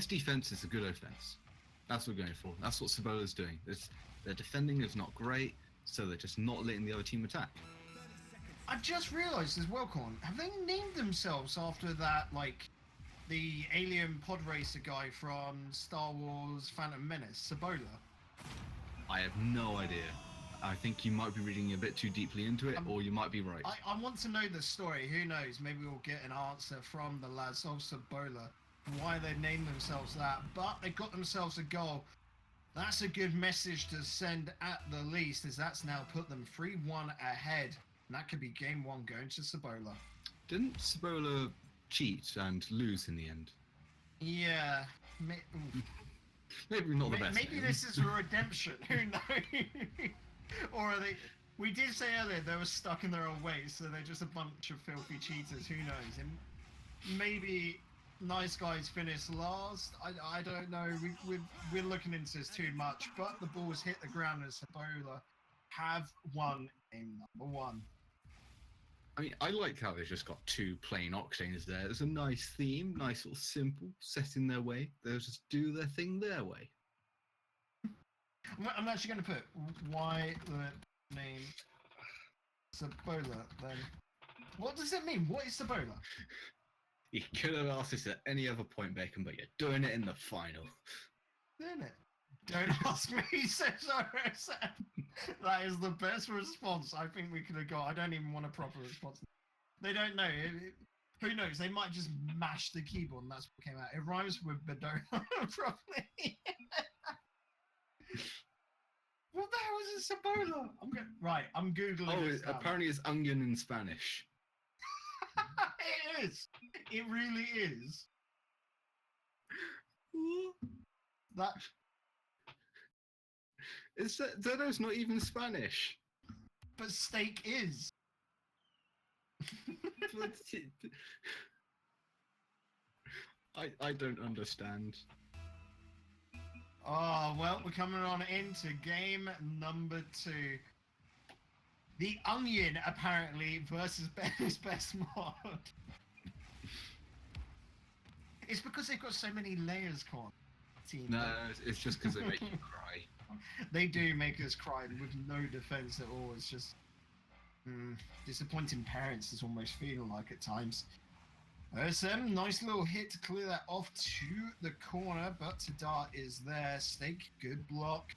defense is a good offense. That's what we're going for. That's what Cibola's doing. Their defending is not great, so they're just not letting the other team attack. I've just realised as well, Corn, have they named themselves after that, like, the alien pod racer guy from Star Wars Phantom Menace, Cibola? I have no idea. I think you might be reading a bit too deeply into it, or you might be right. I want to know the story. Who knows? Maybe we'll get an answer from the lads of Cibola why they named themselves that. But they got themselves a goal. That's a good message to send at the least, as that's now put them 3-1 ahead. And that could be game 1 going to Cibola. Didn't Cibola cheat and lose in the end? Yeah. Maybe not the best. Maybe name. this is a redemption. Who knows? Or are they? We did say earlier they were stuck in their own ways, so they're just a bunch of filthy cheaters. Who knows? And maybe nice guys finish last. I don't know. We're looking into this too much, but the ball's hit the ground and Cibola have won game number 1. I mean, I like how they've just got 2 plain Octanes there. There's a nice theme, nice little simple, set in their way. They'll just do their thing their way. I'm actually going to put why the name Cibola then. What does it mean? What is Cibola? You could have asked this at any other point, Bacon, but you're doing it in the final. Isn't it? Don't ask me, says RSM. That is the best response I think we could have got. I don't even want a proper response. They don't know. Who knows? They might just mash the keyboard and that's what came out. It rhymes with Badona properly. Well, hell is a cebola? I'm googling. Oh, this now. apparently it's onion in Spanish. It is. It really is. That Is Zedo's not even Spanish? but steak is. But I don't understand. Oh well, we're coming on into game number 2. The Onion apparently versus Ben's Best Mod. It's because they've got so many layers, Con. Team. No, it's just because they make you cry. They do make us cry with no defense at all. It's just disappointing parents is almost feeling like at times. OSM, nice little hit to clear that off to the corner, but Tadar is there. Steak, good block.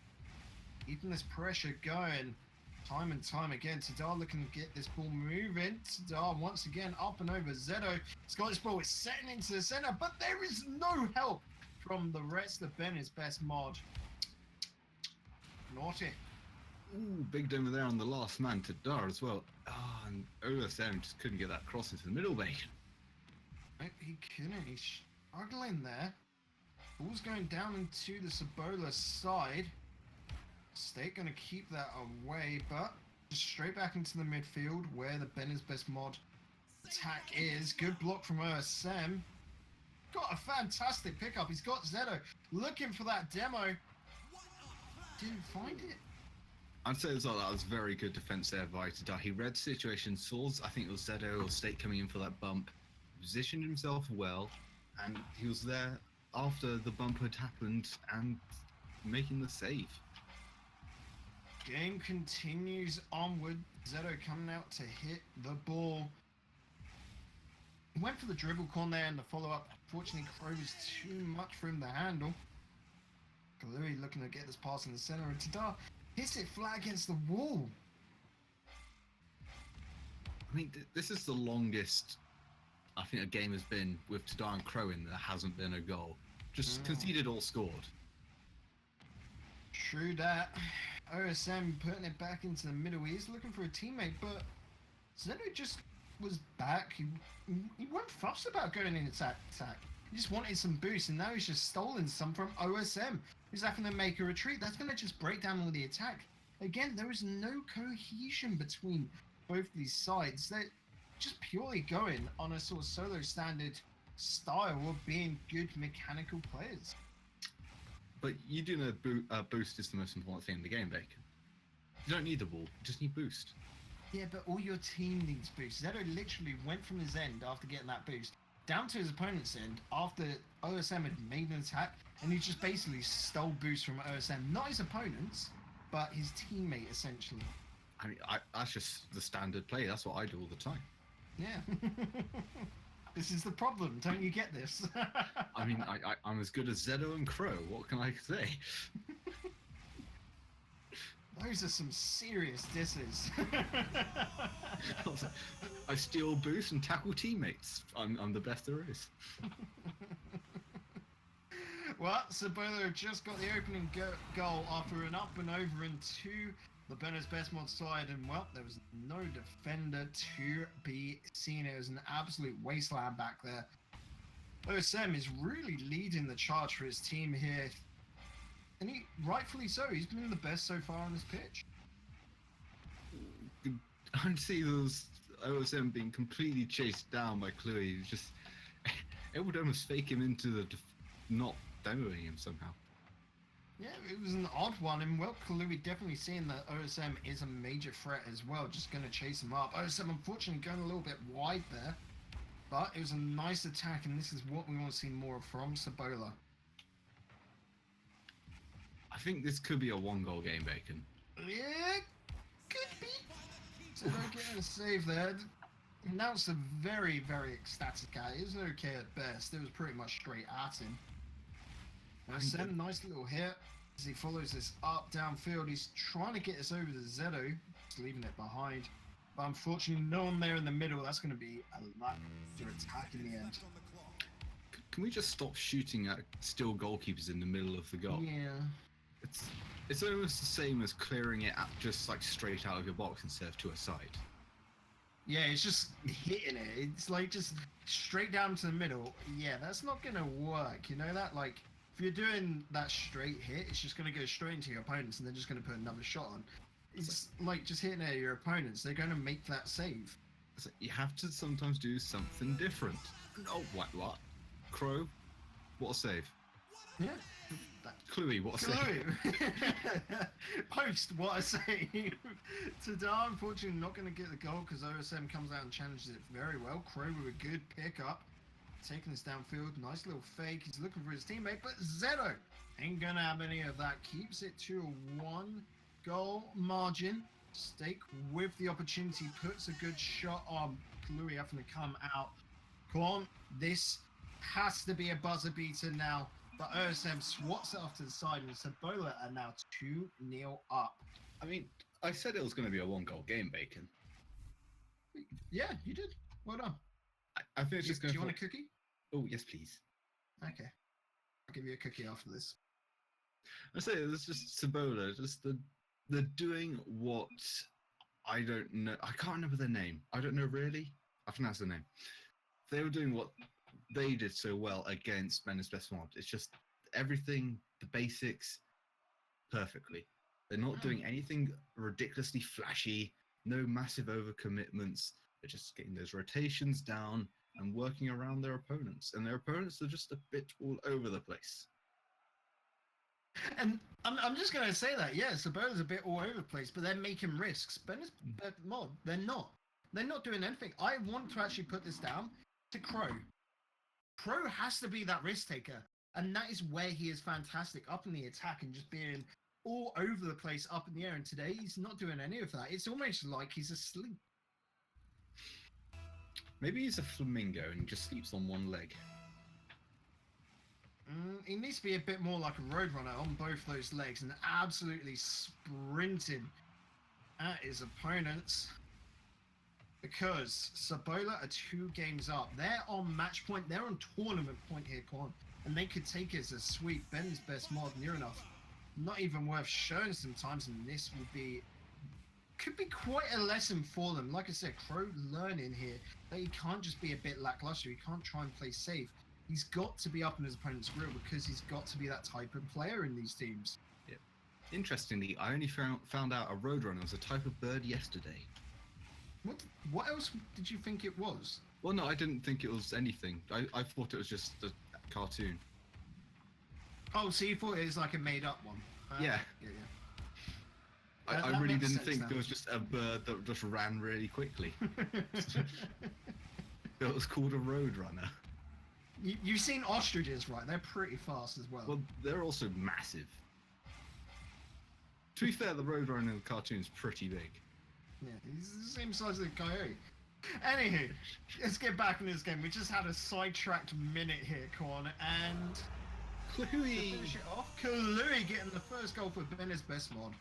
Keeping this pressure going time and time again. Tadar looking to get this ball moving. Tadar once again up and over Zedo. He's got this ball, it's setting into the center, but there is no help from the rest of Ben's Best Mod. Naughty. Ooh, big domer there on the last man, Tadar as well. Ah, and OSM just couldn't get that cross into the middle, Bacon. He couldn't. He's struggling there. Ball's going down into the Cebola side. Steak going to keep that away, but just straight back into the midfield where the Ben's Best Mod attack is. Good block from OSM. Got a fantastic pickup. He's got Zedo looking for that demo. Didn't find it. I'd say as well that was very good defense there by Tadar. He read situation, saw I think it was Zedo or Steak coming in for that bump, positioned himself well, and he was there after the bump had happened and making the save. Game continues onward. Zedo coming out to hit the ball. He went for the dribble con there in the follow-up. Unfortunately, Crow was too much for him to handle. Kalui looking to get this pass in the center, and Tadar hits it flat against the wall. I mean, this is the longest I think a game has been with Tadar and Crow in there hasn't been a goal. Just conceded or scored. True that. OSM putting it back into the middle. He's looking for a teammate, but Zedo just was back. He wasn't fussed about going in attack. He just wanted some boost, and now he's just stolen some from OSM. He's having to make a retreat. That's going to just break down all the attack. Again, there is no cohesion between both these sides. They're just purely going on a sort of solo standard style of being good mechanical players. But you do know boost is the most important thing in the game, Bacon. You don't need the ball, you just need boost. Yeah, but all your team needs boost. Zedo literally went from his end after getting that boost down to his opponent's end after OSM had made an attack, and he just basically stole boost from OSM. Not his opponents, but his teammate, essentially. I mean, that's just the standard play. That's what I do all the time. Yeah. This is the problem. Don't you get this? I mean, I'm as good as Zedo and Crow. What can I say? Those are some serious disses. I steal boost and tackle teammates. I'm the best there is. Well, Cebola just got the opening goal after an up and over into the Ben's Best Mod side, and well, there was no defender to be seen. It was an absolute wasteland back there. OSM is really leading the charge for his team here, and he rightfully so. He's been the best so far on this pitch. I see those OSM being completely chased down by Chloe. Just it would almost fake him into the not demoing him somehow. Yeah, it was an odd one, and well, Kalui definitely seeing that OSM is a major threat as well, just going to chase him up. OSM unfortunately going a little bit wide there, but it was a nice attack, and this is what we want to see more from Cebola. I think this could be a one-goal game, Bacon. Yeah, could be. So they're getting a save there. Now it's a very, very ecstatic guy. It was okay at best. It was pretty much straight at him. OSM, nice little hit as he follows this up downfield. He's trying to get us over to Zedo, just leaving it behind. But unfortunately, no one there in the middle. That's going to be a lot to attack in the end. Can we just stop shooting at still goalkeepers in the middle of the goal? Yeah. It's almost the same as clearing it up just like straight out of your box instead of to a side. Yeah, it's just hitting it. It's like just straight down to the middle. Yeah, that's not gonna work. You know that? Like, if you're doing that straight hit, it's just gonna go straight into your opponents, and they're just gonna put another shot on. It's like just hitting at your opponents. They're gonna make that save. So you have to sometimes do something different. Oh, what? Crow, what a save. Yeah. Cluey, what a save. Clue. Post, what a save. Tadar, unfortunately, not going to get the goal because OSM comes out and challenges it very well. Crow with a good pickup. Taking this downfield. Nice little fake. He's looking for his teammate, but Zedo ain't going to have any of that. Keeps it to a 1-goal margin. Stake with the opportunity. Puts a good shot on. Cluey having to come out. Come on. This has to be a buzzer beater now. But OSM swats it off to the side, and Sabola are now 2-0 up. I mean, I said it was going to be a 1-goal game, Bacon. Yeah, you did. Well done. I think it's just going to... Do you want a cookie? Oh, yes, please. Okay. I'll give you a cookie after this. I say, it's just Sabola, just they're doing what I don't know. I can't remember their name. I don't know, really. I think that's the name. They were doing what they did so well against Men's Best Mod. It's just everything, the basics, perfectly. They're not doing anything ridiculously flashy, no massive overcommitments. They're just getting those rotations down and working around their opponents. And their opponents are just a bit all over the place. And I'm just going to say that, yeah, Sabola's a bit all over the place, but they're making risks. Men's Best Mod, they're not. They're not doing anything. I want to actually put this down to Crow. Crow has to be that risk taker, and that is where he is fantastic, up in the attack and just being all over the place, up in the air. And today he's not doing any of that. It's almost like he's asleep. Maybe he's a flamingo and just sleeps on one leg. He needs to be a bit more like a roadrunner on both those legs and absolutely sprinting at his opponents. Because Sabola are 2 games up. They're on match point. They're on tournament point here, Quan. And they could take it as a sweep. Ben's Best Mod, near enough. Not even worth showing sometimes. And this will be... Could be quite a lesson for them. Like I said, Crow learning here that he can't just be a bit lackluster. He can't try and play safe. He's got to be up in his opponent's grill because he's got to be that type of player in these teams. Yeah. Interestingly, I only found out a Roadrunner was a type of bird yesterday. What else did you think it was? Well, no, I didn't think it was anything. I thought it was just a cartoon. Oh, so you thought it was like a made-up one? Yeah. Yeah. I really didn't think there was just a bird that just ran really quickly. It was called a Roadrunner. You've seen ostriches, right? They're pretty fast as well. Well, they're also massive. To be fair, the Roadrunner in the cartoon is pretty big. Yeah, he's the same size as a coyote. Anywho, let's get back in this game. We just had a sidetracked minute here, Corn, and Cluey! to finish it off, Cluey getting the first goal for Ben's Best Mod.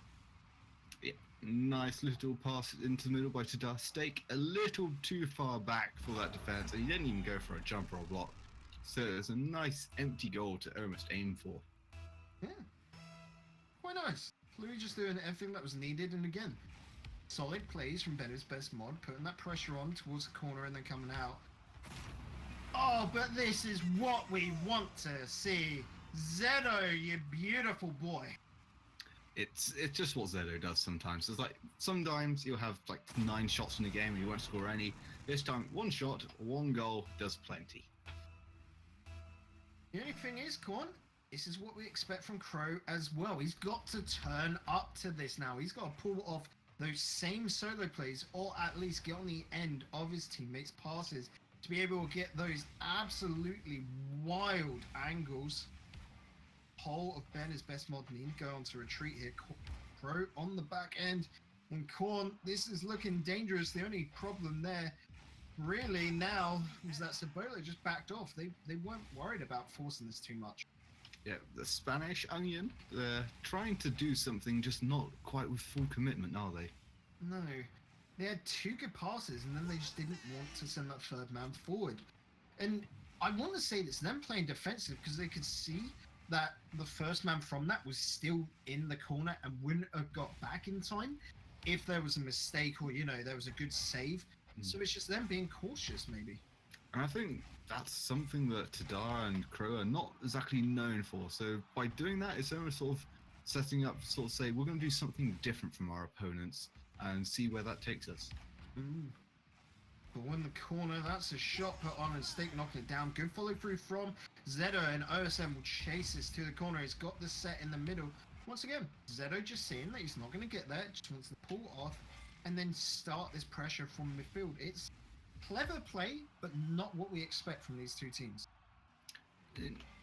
Yeah, nice little pass into the middle by Tadar. Stake a little too far back for that defense, and he didn't even go for a jumper or block. So it's a nice empty goal to almost aim for. Yeah, quite nice. Cluey just doing everything that was needed, and again, solid plays from Ben's Best Mod, putting that pressure on towards the corner and then coming out. Oh, but this is what we want to see. Zedo, you beautiful boy. It's just what Zedo does sometimes. It's like, sometimes you'll have like 9 shots in the game and you won't score any. This time, 1 shot, 1 goal does plenty. The only thing is, Corn, this is what we expect from Crow as well. He's got to turn up to this now. He's got to pull off those same solo plays, or at least get on the end of his teammates' passes to be able to get those absolutely wild angles. Whole of Ben's Best Mod need to go on to retreat here. Crow on the back end. And Corn, this is looking dangerous. The only problem there really now is that Sabola just backed off. They weren't worried about forcing this too much. Yeah, the Spanish Onion, they're trying to do something, just not quite with full commitment, are they? No. They had 2 good passes, and then they just didn't want to send that 3rd man forward. And I want to say this, them playing defensive, because they could see that the first man from that was still in the corner and wouldn't have got back in time if there was a mistake or, there was a good save. So it's just them being cautious, maybe. And I think that's something that Tadara and Crow are not exactly known for. So by doing that, it's almost sort of setting up, sort of say, we're going to do something different from our opponents and see where that takes us. Ball in the corner, that's a shot put on and Steak knocking it down. Good follow through from Zedo, and OSM will chase this to the corner. He's got the set in the middle. Once again, Zedo just seeing that he's not going to get there, just wants to pull off and then start this pressure from midfield. It's clever play, but not what we expect from these two teams.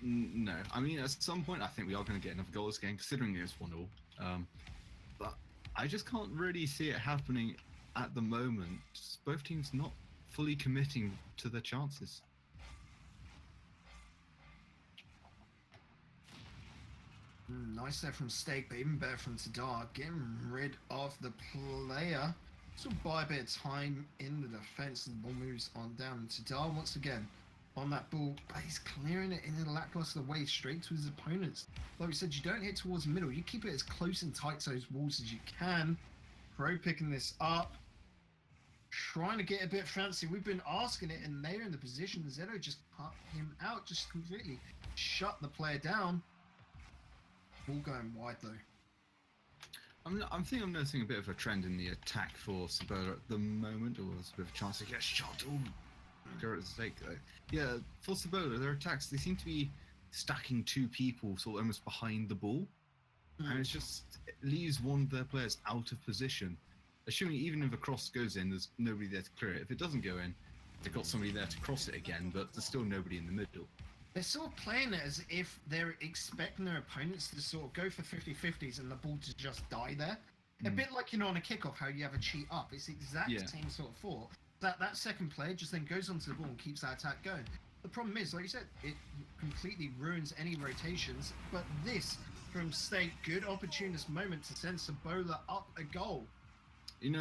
No, I mean, at some point, I think we are going to get another goal this game, considering it's 1-1. But I just can't really see it happening at the moment. Both teams not fully committing to their chances. Nice there from Steak, but even better from Tadar. Getting rid of the player. This will buy a bit of time in the defence, and the ball moves on down. Tadar once again on that ball, but he's clearing it in a lackluster way straight to his opponents. Like we said, you don't hit towards the middle. You keep it as close and tight to those walls as you can. Pro picking this up. Trying to get a bit fancy. We've been asking it, and they're in the position. Zedo just cut him out, just completely shut the player down. Ball going wide though. I think I'm noticing a bit of a trend in the attack for Sabola at the moment, or there's a bit of a chance to get shot. Go at the stake though. Yeah, for Sabola, their attacks, they seem to be stacking two people sort of almost behind the ball, and it leaves one of their players out of position. Assuming even if a cross goes in, there's nobody there to clear it. If it doesn't go in, they've got somebody there to cross it again, but there's still nobody in the middle. They're sort of playing it as if they're expecting their opponents to sort of go for 50-50s and the ball to just die there. A bit like, on a kickoff, how you have a cheat up. It's the exact same sort of thought. That second player just then goes onto the ball and keeps that attack going. The problem is, like you said, it completely ruins any rotations. But this, from Steak, good opportunist moment to send Sabola up a goal.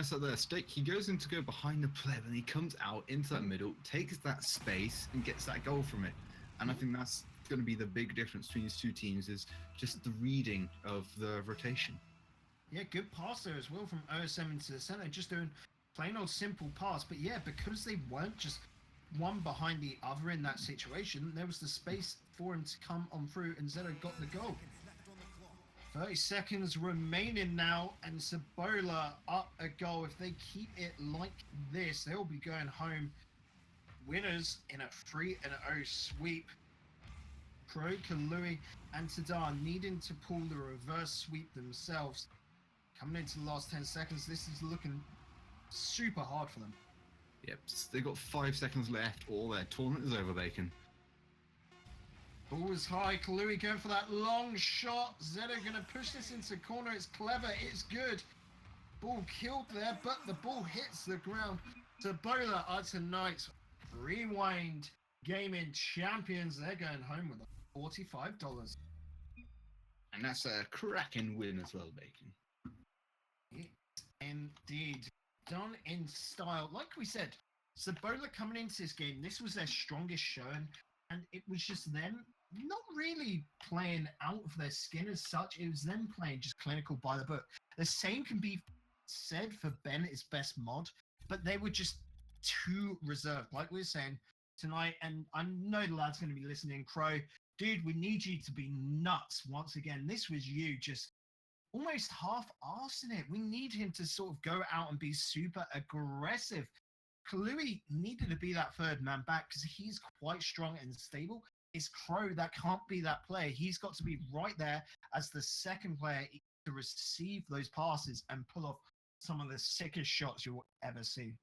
So there, Steak, he goes in to go behind the player, and he comes out into that middle, takes that space, and gets that goal from it. And I think that's going to be the big difference between these two teams, is just the reading of the rotation. Yeah, good pass there as well from OSM into the centre, just doing plain old simple pass. But yeah, because they weren't just one behind the other in that situation, there was the space for him to come on through, and Zedo got the goal. 30 seconds remaining now, and Sabola up a goal. If they keep it like this, they'll be going home winners in a 3-0 sweep. Pro, Kalui, and Tadar needing to pull the reverse sweep themselves. Coming into the last 10 seconds, this is looking super hard for them. Yep, they've got 5 seconds left, or their tournament is over, Bacon. Ball is high, Kalui going for that long shot. Zedo going to push this into the corner. It's clever, it's good. Ball killed there, but the ball hits the ground. Sabola are tonight's Rewind Gaming champions. They're going home with $45. And that's a cracking win as well, Bacon. It's indeed done in style. Like we said, Sabola coming into this game, this was their strongest showing, and it was just them not really playing out of their skin as such. It was them playing just clinical by the book. The same can be said for Bennett's best mod, but they were just too reserved, like we were saying tonight. And I know the lad's going to be listening. Crow, dude, we need you to be nuts once again. This was you just almost half-arsing it. We need him to sort of go out and be super aggressive. Kalui needed to be that third man back because he's quite strong and stable. It's Crow that can't be that player. He's got to be right there as the second player to receive those passes and pull off some of the sickest shots you'll ever see.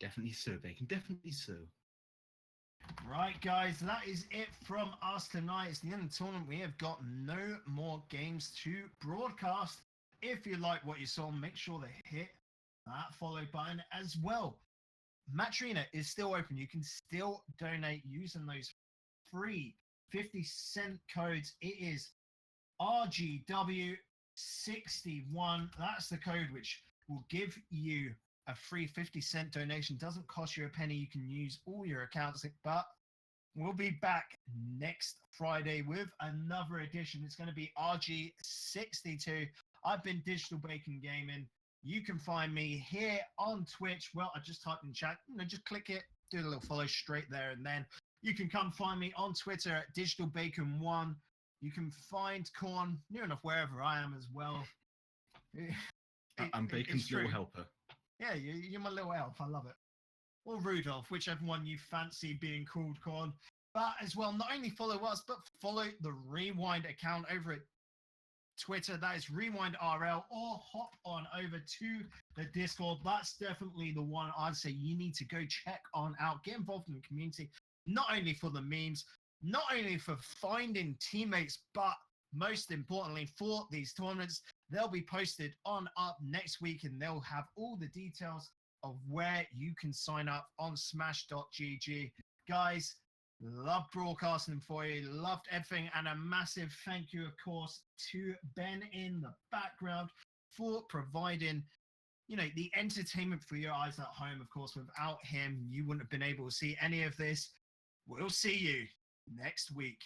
Definitely so, Bacon. Definitely so. Right, guys, that is it from us tonight. It's the end of the tournament. We have got no more games to broadcast. If you like what you saw, make sure to hit that follow button as well. Match Arena is still open. You can still donate using those free 50-cent codes. It is RGW61. That's the code which will give you a free 50-cent donation. Doesn't cost you a penny. You can use all your accounts, but We'll be back next Friday with another edition. It's going to be RG62. I've been Digital Bacon Gaming. You can find me here on Twitch. Well, I just typed in chat. Just click it, do a little follow straight there, and then you can come find me on Twitter at Digital Bacon 1. You can find Corn near enough wherever I am as well. I'm Bacon's little helper. Yeah, you're my little elf. I love it. Or Rudolph, whichever one you fancy being called, Corn. But as well, not only follow us, but follow the Rewind account over at Twitter. That is Rewind RL, or hop on over to the Discord. That's definitely the one I'd say you need to go check on out. Get involved in the community, not only for the memes, not only for finding teammates, but most importantly for these tournaments. They'll be posted on up next week, and they'll have all the details of where you can sign up on smash.gg. Guys, love broadcasting for you, loved everything, and a massive thank you, of course, to Ben in the background for providing, the entertainment for your eyes at home. Of course, without him, you wouldn't have been able to see any of this. We'll see you next week.